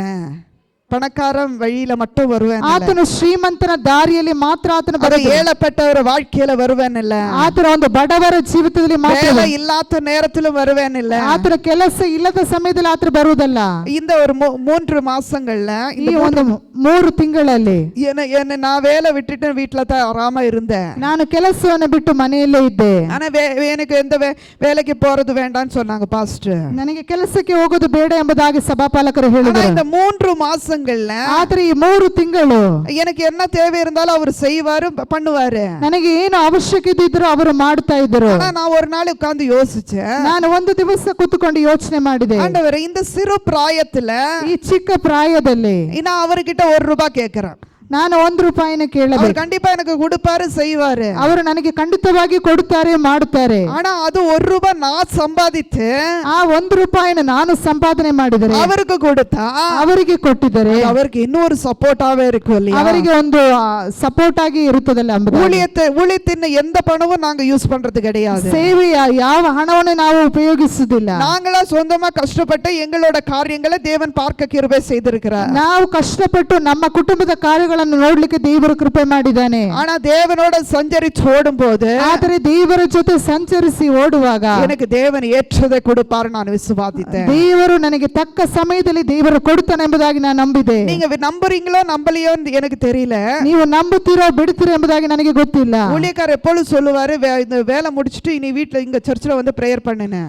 பணக்காரன் வழியில மட்டும் வருவேன். ಆತನು ಶ್ರೀಮಂತನ ದಾರಿಯಲ್ಲಿ ಮಾತ್ರ ಆತನು ಬರುತ್ತಾನೆ. ஏழப்பட்டவರ வாழ்க்கையில வருவேன் இல்ல, ಆತನ ಒಂದು ಬಡವರ ಜೀವಿತದಲ್ಲಿ ಮಾತ್ರ, வேலை இல்லாத நேரத்திலும் வருவேன் இல்ல, ಆತನ ಕೆಲಸ ಇಲ್ಲದ ಸಮಯದಲ್ಲಿ ಆತನು ಬರುವುದಲ್ಲ. இந்த ஒரு 3 மாசங்கள்ல, ಈ ಒಂದು 3 ತಿಂಗಳಲ್ಲಿ நான் வேலை விட்டுட்டு வீட்டுல தான் ஆராம இருந்தேன். ನಾನು ಕೆಲಸವನ್ನು ಬಿಟ್ಟು ಮನೆಯಲ್ಲೇ ಇದ್ದೆ. ஆனா எனக்கு எந்த வேலைக்கு போறது வேண்டாம்னு சொன்னாங்க பாஸ்டர். ನನಗೆ ಕೆಲಸಕ್ಕೆ ಹೋಗೋದು ಬೇಡ ಎಂಬುದಾಗಿ ಸಭಾಪಾಲಕರು ಹೇಳಿದರು. இந்த 3 மாசங்கள்ல, ಆದ್ರೆ ಈ 3 ತಿಂಗಳು எனக்கு என்ன தேவை இருந்தாலும் அவர் செய்வாரு, பண்ணுவாரு. ನನಗೆ ಏನು ಅವಶ್ಯಕತೆ ಇದ್ರೂ ಅವರು ಮಾಡ್ತಾ ಇದ್ರು. ஆனா நான் ஒரு நாள் உட்கார்ந்து யோசிச்சேன். ನಾನು ಒಂದು ದಿವಸ ಕೂತ್ಕೊಂಡು ಯೋಚನೆ ಮಾಡಿದೆ, ஆண்டவரே, இந்த சிறு பிராயத்துல, ಈ ಚಿಕ್ಕ ಪ್ರಾಯದಲ್ಲಿ நான் அவர்கிட்ட ₹1 கேட்கிறேன். ನಾನು ₹1 ಕೇಳಬೇಕು. அவர் கண்டிப்பா எனக்கு கொடுப்பாரு, செய்வாரு. ಅವರು ನನಗೆ ಖಂಡಿತವಾಗಿ ಕೊಡುತ್ತಾರೆ, ಮಾಡುತ್ತಾರೆ. ஆனா அது ₹1 நான் சம்பாதித்து ಆ ₹1 ನಾನು ಸಂಪಾದನೆ ಮಾಡಿದರೆ அவருக்கு கொடுத்தா ಅವರಿಗೆ ಕೊಟ್ಟಿದ್ದಾರೆ அவருக்கு இன்னொரு சப்போர்ட்டாவே இருக்கும் இல்லையா? ಅವರಿಗೆ ಒಂದು ಸಪೋರ್ಟ್ ಆಗಿ ಇರುತ್ತದಲ್ಲ. ஊழியத்தின் எந்த பணமும் நாங்க யூஸ் பண்றது கிடையாது. ಸೇವೆಯ ಯಾವ ಹಣವನ್ನು ನಾವು ಉಪಯೋಗಿಸುವುದಿಲ್ಲ. நாங்களா சொந்தமா கஷ்டப்பட்டு எங்களோட காரியங்களை தேவன் பார்க்க கிருபை செய்திருக்கிறார். ನಾವು ಕಷ್ಟಪಟ್ಟು ನಮ್ಮ ಕುಟುಂಬದ ಕಾರ್ಯಗಳನ್ನು ನೋಡ್ಲಿಕ್ಕೆ ದೇವರು ಕೃಪೆ ಮಾಡಿದ್ದಾನೆ. ஆனா தேவனோட சஞ்சரிச்சு ஓடும்போது, ಆದರೆ ದೇವರ ಜೊತೆ ಸಂಚರಿಸಿ ಓಡುವಾಗ எனக்கு தேவன் ஏற்றதை கொடுப்பாரு நான் விசுவாசித்தேன். ದೇವರು ನನಗೆ ತಕ್ಕ ಸಮಯದಲ್ಲಿ ದೇವರು ಕೊಡುತ್ತಾನೆ ಎಂಬುದಾಗಿ ನಾನು ನಂಬಿದೆ. நீங்க நம்புறீங்களோ நம்பலையோ எனக்கு தெரியல. ನೀವು ನಂಬುತ್ತೀರೋ ಬಿಡ್ತೀರೋ ಎಂಬುದಾಗಿ ನನಗೆ ಗೊತ್ತಿಲ್ಲ. ஊழியக்காரர் எப்பொழுது சொல்லுவாரு, இந்த வேலை முடிச்சிட்டு இனி வீட்டுல இங்க சர்ச்சில் வந்து பிரேயர் பண்ணுன்னு.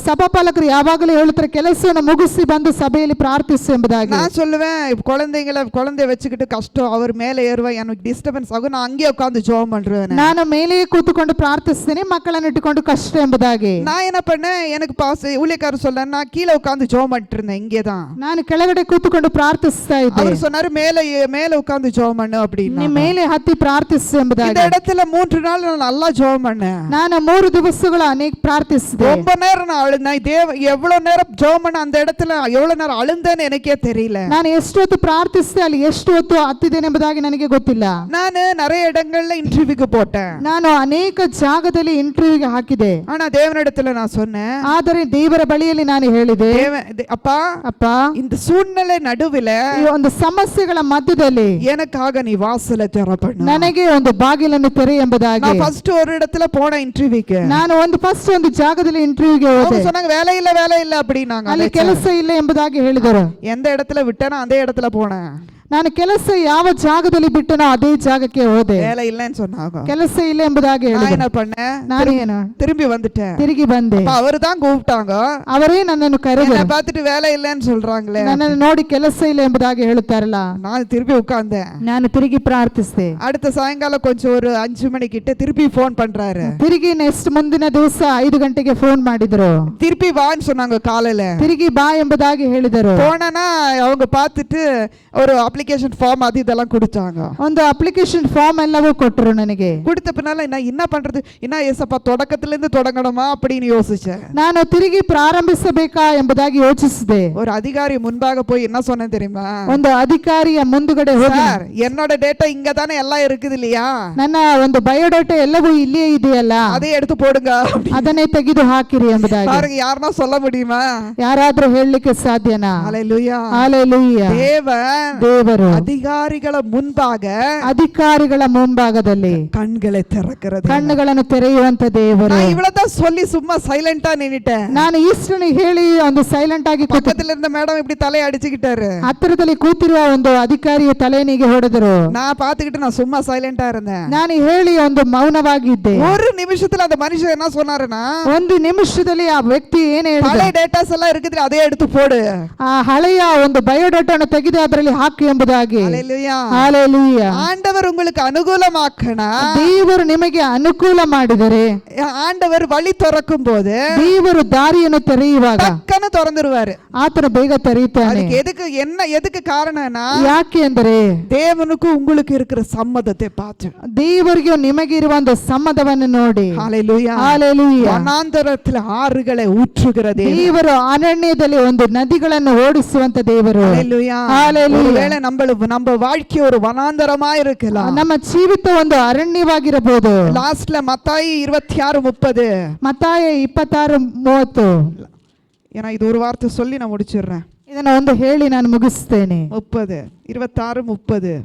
ಸಭಾಪಾಲಕರು ಯಾವಾಗಲೂ ಹೇಳುತ್ತಾರೆ, ಕೆಲಸವನ್ನು ಮುಗಿಸಿ ಬಂದು ಸಭೆಯಲ್ಲಿ ಪ್ರಾರ್ಥಿಸು ಎಂಬುದಾಗಿ. நான் சொல்லுவேன், குழந்தைய வச்சுக்கிட்டு கஷ்டம், அவர் மேலே ஏறுவா, எனக்கு டிஸ்டர்பன்ஸ் ஆகும், நான் அங்கேயே உட்கார்ந்து ஜெபம் பண்றேன். ನಾನು ಮೇಲೆಯೇ ಕೂತುಕೊಂಡು ಪ್ರಾರ್ಥಿಸ್ತೇನೆ, ಮಕ್ಕಳನ್ನು ಇಟ್ಟುಕೊಂಡು ಕಷ್ಟ ಎಂಬುದಾಗಿ. நான் என்ன பண்ணேன், எனக்கு ஊழியக்காரர் சொல்ல, நான் கீழே உட்கார்ந்து ஜெபம் பண்ணிட்டு இருந்தேன். இங்கேதான் ನಾನು ಕೆಳಗಡೆ ಕೂತುಕೊಂಡು ಪ್ರಾರ್ಥಿಸ್ತಾ ಇದ್ದೆ. அவர் சொன்னாரு, மேலே உட்கார்ந்து ஜெபம் பண்ணு அப்படின்னு. ನೀ ಮೇಲೆ ಹತ್ತಿ ಪ್ರಾರ್ಥಿಸು ಎಂಬುದಾಗಿ. இந்த இடத்துல 3 நாள் நான் நல்லா ஜெபம் பண்ணேன். ನಾನು 3 ದಿವಸಗಳು ಅನೇಕ ಪ್ರಾರ್ಥಿಸಿದೆ. ரொம்ப நேரம் நான் அழுந்தேன். எவ்வளவு நேரம் ஜெபம் பண்ண, அந்த இடத்துல எவ்வளவு நேரம் அழுந்தேன்னு எனக்கே தெரியல. ನಾನು ಎಷ್ಟು ಹೊತ್ತು ಪ್ರಾರ್ಥಿಸಿದೆ, ಅಲ್ಲಿ ಎಷ್ಟು ಹೊತ್ತು ಹತ್ತಿದ್ದೇನೆ ಎಂಬುದಾಗಿ ನನಗೆ ಗೊತ್ತಿಲ್ಲ. ನಾನು நிறைய இடங்கள்ல இன்டர்வியூக்கு போட்டேன். ನಾನು ಅನೇಕ ಜಾಗದಲ್ಲಿ ಇಂಟರ್ವ್ಯೂಗೆ ಹಾಕಿದೆ. ஆனா தேவனிடத்துல நான் சொன்னேன், ಆದರೆ ದೇವರ ಬಳಿಯಲ್ಲಿ ನಾನು ಹೇಳಿದೆ, ಅಪ್ಪ, இந்த சூழ்நிலை நடுவில் ಈ ಒಂದು ಸಮಸ್ಯೆಗಳ ಮಧ್ಯದಲ್ಲಿ எனக்காக நீ வாசலை திறப்பண்ணு, ನನಗೆ ಒಂದು ಬಾಗಿಲನ್ನು ತೆರೆ ಎಂಬುದಾಗಿ. நான் ஃபர்ஸ்ட் ஒரு இடத்துல போன இன்டர்வியூக்கு. ನಾನು ಒಂದು ಜಾಗದಲ್ಲಿ ಇಂಟರ್ವ್ಯೂಗೆ ಹೋದೆ. சொன்னாங்க வேலை இல்ல அப்படினாங்க. ಅಲ್ಲಿ ಕೆಲಸ ಇಲ್ಲ ಎಂಬುದಾಗಿ ಹೇಳಿದರು. எந்த இடத்துல விட்டேனோ அந்த இடத்துல போனேன். ನಾನು ಕೆಲಸ ಯಾವ ಜಾಗದಲ್ಲಿ ಬಿಟ್ಟನೋ ಅದೇ ಜಾಗಕ್ಕೆ ಹೋದೆ. வேலை இல்லைன்னு சொன்னாங்க. ಕೆಲಸ ಇಲ್ಲ ಎಂಬುದಾಗಿ ಹೇಳಿದರು. என்ன பண்ணேன், ನಾನೇನು திரும்பி வந்துட்டேன். ತಿರುಗಿ ಬಂದೆ. ಅವರು தான் கூப்பிட்டாங்க. ಅವರೇ ನನ್ನನ್ನು ಕರೆದರು. பார்த்துட்டு வேலை இல்லைன்னு சொல்றாங்களே, ನನ್ನನ್ನು ನೋಡಿ ಕೆಲಸ ಇಲ್ಲ ಎಂಬುದಾಗಿ ಹೇಳುತ್ತಾರಲ್ಲ, நான் திருப்பி உட்கார்ந்தேன். ನಾನು ತಿರುಗಿ ಪ್ರಾರ್ಥಿಸಿದೆ. அடுத்த சாயங்காலம் கொஞ்சம் ஒரு 5 மணிக்கிட்ட திருப்பி ஃபோன் பண்றாரு. ತಿರುಗಿ ನೆಕ್ಸ್ಟ್ ಮುಂದಿನ ದಿವಸ 5 ಗಂಟೆಗೆ ಫೋನ್ ಮಾಡಿದ್ರು. திருப்பி வான்னு சொன்னாங்க காலையில. ತಿರುಗಿ ಬಾ ಎಂಬುದಾಗಿ ಹೇಳಿದರು. போனா அவங்க பார்த்துட்டு ஒரு அப்ளிகேஷன் ஃபார்ம் அது இதெல்லாம் கொடுத்தாங்க. ಒಂದು ಅಪ್ಲಿಕೇಶನ್ ಫಾರ್ಮ್ ಎಲ್ಲವೂ ಕೊಟ್ಟರು ನನಗೆ. கொடுத்த பின்னால நான் என்ன பண்றது, என்ன ஏசப்பா தொடக்கத்துல இருந்து தொடங்கணுமா அப்படின்னு யோசிச்சேன். ನಾನು ತಿರುಗಿ ಪ್ರಾರಂಭಿಸಬೇಕಾ ಎಂಬುದಾಗಿ ಯೋಚಿಸಿದೆ. ஒரு அதிகாரி முன்பாக போய் என்ன சொன்னேன் தெரியுமா, ಒಂದು ಅಧಿಕಾರಿಯ ಮುಂದುಗಡೆ ಹೋಗಿ, சார் என்னோட டேட்டா இங்க தானே எல்லாம் இருக்குது இல்லையா, ನನ್ನ ಒಂದು ಬಯೋಡೇಟಾ ಎಲ್ಲವೂ ಇಲ್ಲಿಯೇ ಇದೆಯಲ್ಲ, அதை எடுத்து போடுங்க, ಅದನ್ನೇ ತೆಗೆದು ಹಾಕಿರಿ ಎಂಬುದಾಗಿ. பாருங்க, யாரனா சொல்ல முடியுமா? ಯಾರಾದ್ರೂ ಹೇಳಲಿಕ್ಕೆ ಸಾಧ್ಯನಾ? ஹalleluya, ஹalleluya. தேவன் ದೇವರು அதிகாரிಗಳ ಮುಂಭಾಗ ಅಧಿಕಾರಿಗಳ ಮುಂಭಾಗದಲ್ಲಿ கண்களை திறக்கிறது. ಕಣ್ಣುಗಳನ್ನು ತೆರೆಯುವಂತ ದೇವರು. நான் இவ்வளவுதான் சொல்லி சும்மா சைலண்டா நின்னுட்டேன். ನಾನು ಇಷ್ಟನ್ನು ಹೇಳಿ ಒಂದು ಸೈಲೆಂಟ್ ಆಗಿ பக்கத்துல இருந்த மேடம் இப்படி தலையை அடிச்சுக்கிட்டாரு. ಹತ್ತಿರದಲ್ಲಿ ಕೂತಿರುವ ಒಂದು ಅಧಿಕಾರಿಯ ತಲೆನಿಗೆ ಹೊಡೆದರು. நான் பாத்துக்கிட்டு நான் சும்மா சைலண்டா இருந்தேன். ನಾನು ಹೇಳಿ ಒಂದು ಮೌನವಾಗಿದ್ದೆ. ஒரு நிமிஷத்துல அந்த மனுஷன் என்ன சொன்னாருன்னா, ಒಂದು ನಿಮಿಷದಲ್ಲಿ ಆ ವ್ಯಕ್ತಿ ಏನು ಹೇಳಿದ, பழைய டேட்டாஸ் எல்லாம் இருக்குது அதே எடுத்து போடு, ಆ ಹಳೆಯ ಒಂದು ಬಯೋಡಾಟಾವನ್ನು ತೆಗೆದು ಅದರಲ್ಲಿ ಹಾಕಿ ಎಂಬುದಾಗಿ. ஹalleluya. ಹalleluya. ஆண்டவர் உங்களுக்கு அனுகூலமாக்கனா, ದೇವರು ನಿಮಗೆ ಅನುಕೂಲ ಮಾಡಿದರೆ, ஆண்டவர் வழி திறக்கும் போது ದೇವರು ದಾರಿಯನ್ನು ತೆರೆಯುವಾಗ டக்குன்னு திறந்துருவாரு. ಆತನು ಬೇಗ ತೆರೆಯುತ್ತಾನೆ. அதுக்கு எதுக்கு காரணம்னா, ಯಾಕೆ ಅಂದರೆ தேவனுக்கு உங்களுக்கு இருக்கிற சம்மதத்தை பார்த்து, ದೇವರಿಗೆ ನಿಮಗೆ ಇರುವ ಒಂದು ಸಮ್ಮತವನ್ನು ನೋಡಿ. ஹalleluya. ಹalleluya. வனாந்தரத்தில் ஆறுகளை ஊற்றுகிற தேவன். ದೇವರು ಅರಣ್ಯದಲ್ಲಿ ಒಂದು ನದಿಗಳನ್ನು ಓಡಿಸುವಂತ ದೇವರು. ஹalleluya. ஹalleluya. ஒருவேளை நம்ம வாழ்க்கை ஒரு வனாந்தரமா இருக்கலாம். ನಮ್ಮ ಜೀವಿತ ಒಂದು ಅರಣ್ಯವಾಗಿರಬಹುದು. லாஸ்ட்ல மத்தாயி 26:30. ಮತ್ತಾಯ 26:30. ஏன்னா இது ஒரு வார்த்தை சொல்லி நான் முடிச்சிடுறேன். ಇದನ್ನ ಒಂದು ಹೇಳಿ ನಾನು ಮುಗಿಸ್ತೇನೆ. 30 26:30.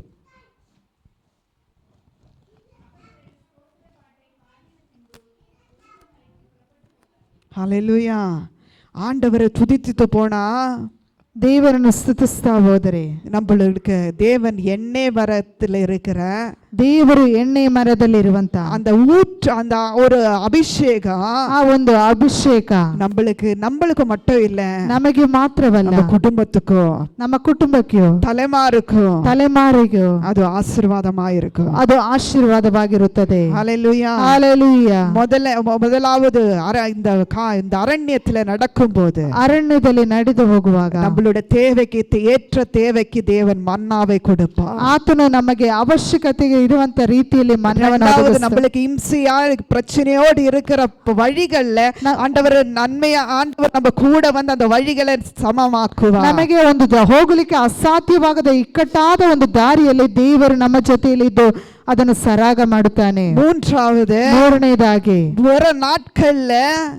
ஹalleluya. ஆண்டவரை துதித்துட்டு போனா, ದೇವರನ್ನು ಸ್ತುತಿಸ್ತಾ ಹೋದರೆ, நம்மளுக்கு தேவன் எண்ணெய் வரத்துல இருக்கிற ದೇವರು ಎಣ್ಣೆ ಮರದಲ್ಲಿರುವಂತ அந்த அந்த ஒரு ಅಭಿಷೇகம், ಆ ಒಂದು ಅಭಿಷೇಕ நம்மளுக்கு மட்டும் இல்ல, ನಮಗೆ ಮಾತ್ರವಲ್ಲ, நம்ம குடும்பத்துக்கும் ನಮ್ಮ ಕುಟುಂಬಕ್ಕೂ ತಲೆಮಾರಿಗೂ அது ஆசீர்வாதமா இருக்கும். ಅದು ಆಶೀರ್ವಾದವಾಗಿರುತ್ತದೆ. ஹalleluya. ஹalleluya. முதலாவது இந்த அரண்யத்துல நடக்கும்போது, ಅರಣ್ಯದಲ್ಲಿ ನಡೆದು ಹೋಗುವಾಗ நம்மளுடைய தேவைக்கு ஏற்ற தேவைக்கு தேவன் மன்னாவை கொடுப்பார். ಆತನು ನಮಗೆ ಅವಶ್ಯಕತೆಗೆ ಇರುವಂತ ರೀತಿಯಲ್ಲಿ ಮನ್ನವನ್ನು ಒದಗಿಸುತ್ತಾನೆ. நம்மளுக்கு இம்சையா பிரச்சனையோடு இருக்கிற வழிகள்ல ஆண்டவர் நன்மையா, ஆண்டவர் நம்ம கூட வந்து அந்த வழிகளை ಸಮமாக்குவார். ನಮಗೆ ಒಂದು ಹೋಗಲಿಕ್ಕೆ ಅಸಾಧ್ಯವಾಗದ ಇಕ್ಕಟ್ಟಾದ ಒಂದು ದಾರಿಯಲ್ಲಿ ದೇವರು ನಮ್ಮ ಜೊತೆಯಲ್ಲಿ ಇದ್ದು ಅದನ್ನು ಸರಾಗ ಮಾಡುತ್ತಾನೆ. ಮೂರನೇದಾಗಿ வர நாட்கள்ல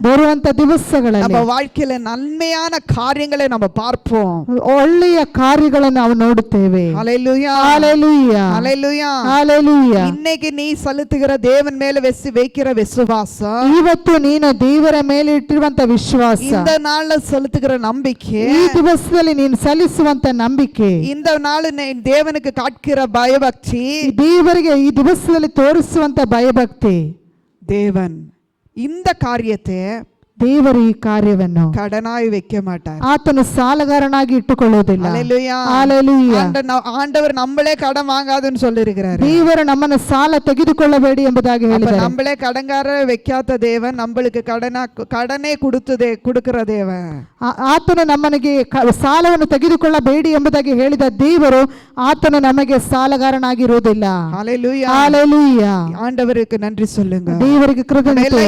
ಬರುವಂತ ದಿವಸಗಳಲ್ಲಿ நம்ம வாழ்க்கையில நன்மையான காரியங்களை நம்ம பார்ப்போம். ಒಳ್ಳೆಯ ಕಾರ್ಯಗಳನ್ನು ನಾವು ನೋಡುತ್ತೇವೆ. ஹalleluya. ஹalleluya. ஹalleluya. ஹalleluya. இன்னைக்கு நீ செலுத்துகிற தேவன் மேல வைக்கிற விசுவாசம், ಇವತ್ತು ನೀನು ದೇವರ ಮೇಲೆ ಇಟ್ಟಿರುವಂತ ವಿಶ್ವಾಸ, இந்த நாள்ல செலுத்துகிற நம்பிக்கை, ಈ ದಿವಸದಲ್ಲಿ ನೀನು ಸಲ್ಲಿಸುವಂತ ನಂಬಿಕೆ, இந்த நாள் தேவனுக்கு காட்கிற பயபக்தி, ದೇವರಿಗೆ ಈ ದಿವಸದಲ್ಲಿ ತೋರಿಸುವಂತ ಭಯಭಕ್ತಿ, தேவன் இந்த காரியத்தை ದೇವರು ಈ ಕಾರ್ಯವನ್ನು கடனாய் வைக்க மாட்டார். ಆತನು ಸಾಲಗಾರನಾಗಿ ಇಟ್ಟುಕೊಳ್ಳುವುದಿಲ್ಲ. ஹalleluya. ஹalleluya. ஆண்டவர் நம்மளே கடன் வாங்காதுன்னு சொல்லியிருக்கிறார். ದೇವರು ನಮ್ಮನ್ನು ಸಾಲ ತೆಗೆದುಕೊಳ್ಳಬೇಡಿ ಎಂಬುದಾಗಿ ಹೇಳಿದ್ದಾರೆ. நம்மளே கடன்கார வைக்காத தேவன் நம்மளுக்கு கடனே கொடுக்கிற தேவன். ಆತನು ನಮ್ಮನಿಗೆ ಸಾಲವನ್ನು ತೆಗೆದುಕೊಳ್ಳಬೇಡಿ ಎಂಬುದಾಗಿ ಹೇಳಿದ ದೇವರು ಆತನು ನಮಗೆ ಸಾಲಗಾರನಾಗಿರುವುದಿಲ್ಲ. ஹalleluya. ஹalleluya. ஆண்டவருக்கு நன்றி சொல்லுங்க. ದೇವರಿಗೆ ಕೃತಜ್ಞತೆ.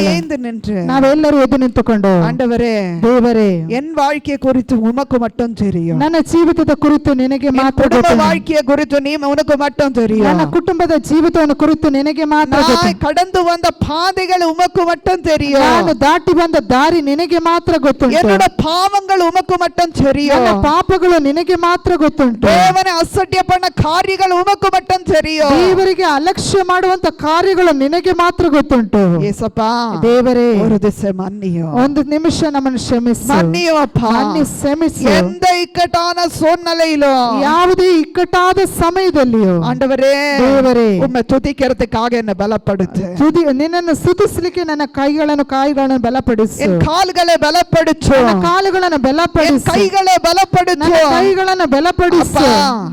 ನಾವೆಲ್ಲರೂ ಎದ್ದು ನಿಂತುಕೊಂಡು, ஆண்டவரே, ದೇವರೇ, என் வாழ்க்கை குறித்து உமக்கு மட்டும் தெரியும். ನನ್ನ ಜೀವಿತದ ಕುರಿತು ನಿನಗೆ ಮಾತ್ರ குடும்ப வாழ்க்கையை குறித்து உனக்கு மட்டும் தெரியும். ನನ್ನ ಕುಟುಂಬದ ಜೀವಿತವನ್ನು ಕುರಿತು ನಿನಗೆ ಮಾತ್ರ ಗೊತ್ತು. கடந்து வந்த பாதைகள் உமக்கு மட்டும் தெரியும். ನಾನು ದಾಟಿ ಬಂದ ದಾರಿ ನಿನಗೆ ಮಾತ್ರ ಗೊತ್ತುಂಟು. என்னோட பாவங்கள் உமக்கு மட்டும் தெரியும். ನನ್ನ ಪಾಪಗಳು ನಿನಗೆ ಮಾತ್ರ ಗೊತ್ತುಂಟು. தேவனை அசட்டை பண்ண காரியங்கள் உமக்கு மட்டும் தெரியும். ದೇವರಿಗೆ ಅಲಕ್ಷ್ಯ ಮಾಡುವಂತ ಕಾರ್ಯಗಳು ನಿನಗೆ ಮಾತ್ರ ಗೊತ್ತುಂಟು. ஏசப்பா, ದೇವರೇ, ஒரு திசை மன்னியும். ಒಂದು ನಿಮಿಷ ನಮ್ಮನ್ನು ಕ್ಷಮಿಸು. மன்னியும் அப்பா. ಕ್ಷಮಿಸು. எந்த இக்கட்டான சூழ்நிலையிலும், ಯಾವುದೇ ಇಕ್ಕಟ್ಟಾದ ಸಮಯದಲ್ಲಿಯೂ ஆண்டவரே, ದೇವರೇ, உம்மை துதிக்கிறதுக்காக என்னை பலப்படுத்து. ನಿನ್ನನ್ನು ಸ್ತುತಿಸಲಿಕ್ಕೆ ನನ್ನ ಕಾಯಿಗಳನ್ನು ಬಲಪಡಿಸು. என் கால்களை பலப்படுத்து. ನನ್ನ ಕಾಲುಗಳನ್ನು ಬಲಪಡಿಸು. என் கைகளை பலப்படுத்து. ನನ್ನ ಕೈಗಳನ್ನು ಬಲಪಡಿಸು.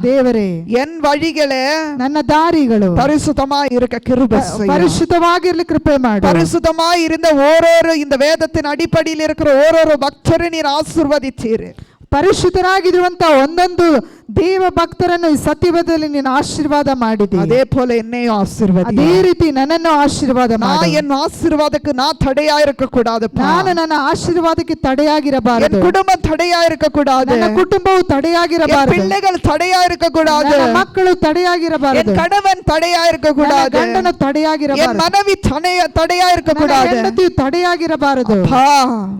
ದೇವರೇ, என் வழிகளே, ನನ್ನ ದಾರಿಗಳು பரிசுத்தமாய் இருக்க கிருபை செய்யும். ಪರಿಶುದ್ಧವಾಗಿರಲಿ ಕೃಪೆ ಮಾಡು. பரிசுத்தமாய் இருந்த ஓரோரு இந்த வேதத்தின் அடிப்படையில் இருக்கிற ஓரோரு பக்தரை நீர் ஆசீர்வதித்தீர். ಪರಿಶುದ್ಧರಾಗಿರುವಂತ ಒಂದೊಂದು ದೇವ ಭಕ್ತರನ್ನು ಈ ಸತ್ಯವೇದದಲ್ಲಿ ನೀನು ಆಶೀರ್ವಾದ ಮಾಡಿದಿ. அதே போல என்னையும் ஆசீர்வதி. ಅದೇ ರೀತಿ ನನ್ನನ್ನು ಆಶೀರ್ವಾದ ಮಾಡು. நான் என் ஆசீர்வாதத்துக்கு நான் தடையா இருக்க கூடாது. ನಾನು ನನ್ನ ಆಶೀರ್ವಾದಕ್ಕೆ ತಡೆಯಾಗಿರಬಾರದು. என் குடும்பம் தடையா இருக்க கூடாது. ನನ್ನ ಕುಟುಂಬವು ತಡೆಯಾಗಿರಬಾರದು. என் பிள்ளைகள் தடையா இருக்க கூடாது. ನನ್ನ ಮಕ್ಕಳು ತಡೆಯಾಗಿರಬಾರದು. என் கணவன் தடையா இருக்க கூடாது. ನನ್ನ ಗಂಡನು ತಡೆಯಾಗಿರಬಾರದು. என் மனைவி தடையா இருக்க கூடாது. ನನ್ನ ಹೆಂಡತಿಯು ತಡೆಯಾಗಿರಬಾರದು.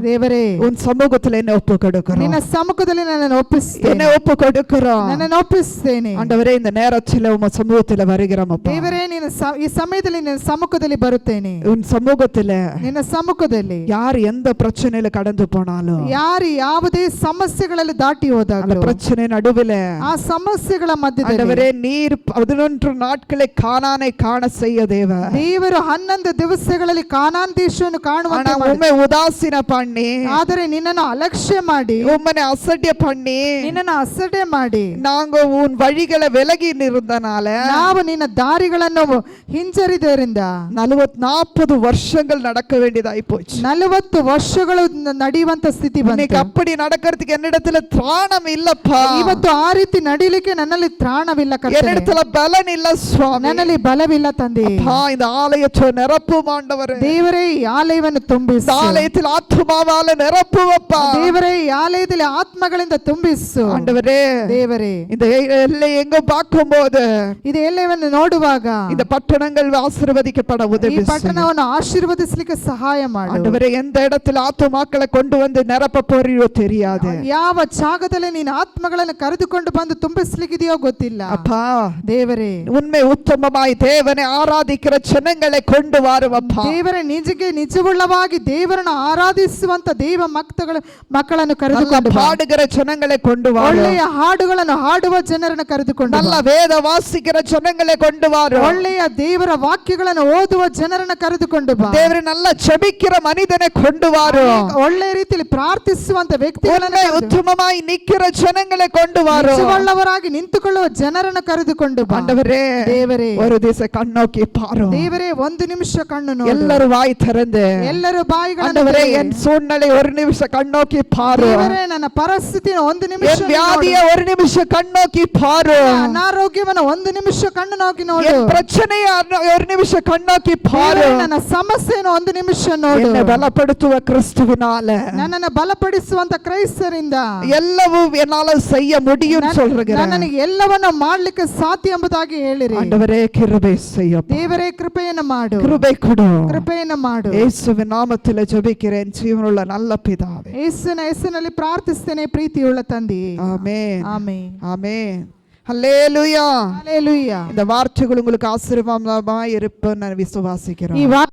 ದೇವರೇ, உன் சமூகத்தில் என்னை ஒப்பு கொடுக்கிறோம். ನಿನ್ನ ಸಮ್ಮುಖದಲ್ಲಿ ನನ್ನನ್ನು ಒಪ್ಪಿಸುತ್ತೇನೆ. என்னை ஒப்பு கொடுக்கிறோம். ನನ್ನನ್ನು ಒಪ್ಪಿಸ್ತೇನೆ. ஆண்டவரே இந்த நேரத்தில் உம சமூகத்தில் வருகிறோம் அப்பா. ದೇವರೇ ಈ ಸಮಯದಲ್ಲಿ ನಿನ್ನ ಸಮ್ಮುಖದಲ್ಲಿ ಬರುತ್ತೇನೆ. உன் சமூகத்தில் ನಿನ್ನ ಸಮ್ಮುಖದಲ್ಲಿ யார் எந்த பிரச்சனையில கடந்து போனாலும், ಯಾರು ಯಾವುದೇ ಸಮಸ್ಯೆಗಳಲ್ಲಿ ದಾಟಿ அந்த ಹೋದಾಗಲೂ, பிரச்சனை நடுவில் ಆ ಸಮಸ್ಯೆಗಳ ಮಧ್ಯದಲ್ಲಿ ஆண்டவரே நீர் 11 நாட்களை கானானை காண செய்ய தேவ. ದೇವರು 11 ದಿವಸಗಳಲ್ಲಿ ಕಾನಾನ್ ದೇಶವನ್ನು ಕಾಣುವಂತೆ ஆனா ಮಾಡಿದ. உம்மை உதாசீன பண்ணி, ಆದರೆ ನಿನ್ನನ್ನು ಅಲಕ್ಷ್ಯ ಮಾಡಿ, உம்மை அசட்ய பண்ணி, ನಿನ್ನನ್ನು ಅಸಡ್ಡೆ ಮಾಡಿ, நாங்க உன் வழிகளை விலகி இருந்தனால ನಾವು ನಿನ್ನ ದಾರಿಗಳನ್ನು ಹಿಂಜರಿದರಿಂದ 40 வருஷங்கள் நடக்க வேண்டியதாய் போச்சு. 40 ವರ್ಷಗಳು ನಡೆಯುವಂತ ಸ್ಥಿತಿ இன்னைக்கு ಬಂತು. அப்படி நடக்கிறதுக்கு என்னிடத்துல திராணம் இல்லப்பா, ಇವತ್ತು ಆ ರೀತಿ ನಡಿಲಿಕ್ಕೆ ನನ್ನಲ್ಲಿ ತ್ರಾಣವಿಲ್ಲ ಕರ್ತನೇ. என்னிடத்துல பலன் இல்ல சுவாமி. ನನ್ನಲ್ಲಿ ಬಲವಿಲ್ಲ ತಂದೆ. அப்பா இந்த ஆலயத்தை நிரப்பும் ஆண்டவரே. ದೇವರೇ ಈ ಆಲಯವನ್ನು ತುಂಬಿಸು. இந்த ஆலயத்தில் ஆத்துமாவால நிரப்புவப்பா. ದೇವರೇ ಈ ಆಲಯದಲ್ಲಿ ಆತ್ಮಗಳಿಂದ ತುಂಬಿಸು. ஆண்டவரே ದೇವರೇ இந்த எல்லை எங்க பார்க்கும்போது ಇದು ಎಲ್ಲವನ್ನು ನೋಡುವಾಗ இந்த பட்டணங்கள் ஆசீர்வதிக்கப்பட ಈ உதவி செய்யும். ಪಟ್ಟಣವನ್ನು ಆಶೀರ್ವದಿಸಲಿಕ್ಕೆ ಸಹಾಯ ಮಾಡು. ஆண்டவரே எந்த இடத்துல ஆத்துமாக்களை கொண்டு வந்து நிரப்ப போறியோ தெரியாது. ಯಾವ ಜಾಗದಲ್ಲಿ ನೀನು ಆತ್ಮಗಳನ್ನು ಕರೆದುಕೊಂಡು ಬಂದು ತುಂಬಿಸ್ಲಿಕ್ಕಿದೆಯೋ ಗೊತ್ತಿಲ್ಲ. அப்பா ದೇವರೇ உண்மை உத்தமமாய் தேவனை ஆராதிக்கிற ஜனங்களை கொண்டு வாருவப்பா. ದೇವರೇ ನಿಜವುಳ್ಳವಾಗಿ ದೇವರನ್ನು ಆರಾಧಿಸುವಂತ ದೇವ ಮಕ್ಕಳನ್ನು நல்ல ಕರೆದುಕೊಂಡು ಬಾ. பாடுகிற ஜனங்களை கொண்டு வாரு. ಒಳ್ಳೆಯ ಹಾಡುಗಳನ್ನು ಹಾಡುವ ಜನರನ್ನು ಕರೆದುಕೊಂಡು நல்ல ಬಾ. வேத வாசிக்கிற ஜனங்களை கொண்டு வாரு. ಒಳ್ಳೆಯ ದೇವರ ವಾಕ್ಯಗಳನ್ನು ಓದುವ ಜನರನ್ನು ಕರೆದುಕೊಂಡು ಬಾ. தேவரே நல்ல ஜெபிக்கிற மனிதனை கொண்டு வாரு. ಒಳ್ಳೆಯ ರೀತಿಯಲ್ಲಿ ಪ್ರಾರ್ಥಿಸುವಂತ ವ್ಯಕ್ತಿಗಳನ್ನು உண்மை உத்தமமாய் நிக்கிற ஜனங்களை கொண்டு வாரு. ನಿಜವುಳ್ಳವರಾಗಿ ನಿಂತುಕೊಳ್ಳುವ ಜನರನ್ನು ಕರೆದುಕೊಂಡು ಬಾ. ஆண்டவரே ದೇವರೇ ஒரு திசை கண்ணோக்கி பாரு. ದೇವರೇ ಒಂದು ನಿಮಿಷ ಕಣ್ಣು ನೋಡು. எல்லாரும் வாய் திறந்து, ಎಲ್ಲರೂ ಬಾಯಿಗಳನ್ನು ஆண்டவரே ತೆರೆಯಿರಿ. என் சூழ்நிலை ஒரு நிமிஷம் கண்ணோக்கி பாரு. ದೇವರೇ ನನ್ನ ಪರಿಸ್ಥಿತಿನ ಒಂದು ನಿಮಿಷ என் வியாதிய ஒரு நிமிஷம் கண்ணோக்கி பாரு. ಅನಾರೋಗ್ಯವನ್ನು ಒಂದು ನಿಮಿಷ ಕಣ್ಣು ನೋಕಿ ನೋಡು. என் பிரச்சனைய ஒரு நிமிஷம் கண்ணோக்கி பாரு. ದೇವರೇ, ನನ್ನ ಸಮಸ್ಯೆಯನ್ನು ಒಂದು ನಿಮಿಷ ನೋಡು. என்னை பலப்படுத்துவ கிறிஸ்துவினால ನನ್ನನ್ನು ಬಲಪಡಿಸುವಂತ ಕ್ರೈಸ್ತರಿಂದ எல்லாவும் என்னால செய்ய முடியும் சொல்றேன். ನನಗೆ ಎಲ್ಲವನ್ನ ಮಾಡ್ಲಿಕ್ಕೆ ಸಾಧ್ಯ ಎಂಬುದಾಗಿ ಹೇಳಿರಿ. ஆண்டவரே கிருபை செய்ய, ದೇವರೇ ಕೃಪೆಯನ್ನು ಮಾಡು. கிருபை கொடு. ಕೃಪೆಯನ್ನು ಮಾಡು. இயேசுவின் நாமத்தில் ஜெபிக்கிறேன் ஜீவனுள்ள நல்ல பிதாவே. ಯೇಸುವಿನ ಹೆಸರಿನಲ್ಲಿ ಪ್ರಾರ್ಥಿಸ್ತೇನೆ ಪ್ರೀತಿಯುಳ್ಳ ತಂದೆಯೇ. ஆமென். ಆಮೆನ್. ஆமென். ஹல்லேலூயா. ಹಲ್ಲೆಲೂಯಾ. இந்த வார்த்தைகள் உங்களுக்கு ஆசீர்வாதமாய் இருப்பேன் நான் விசுவாசிக்கிறேன். ಈ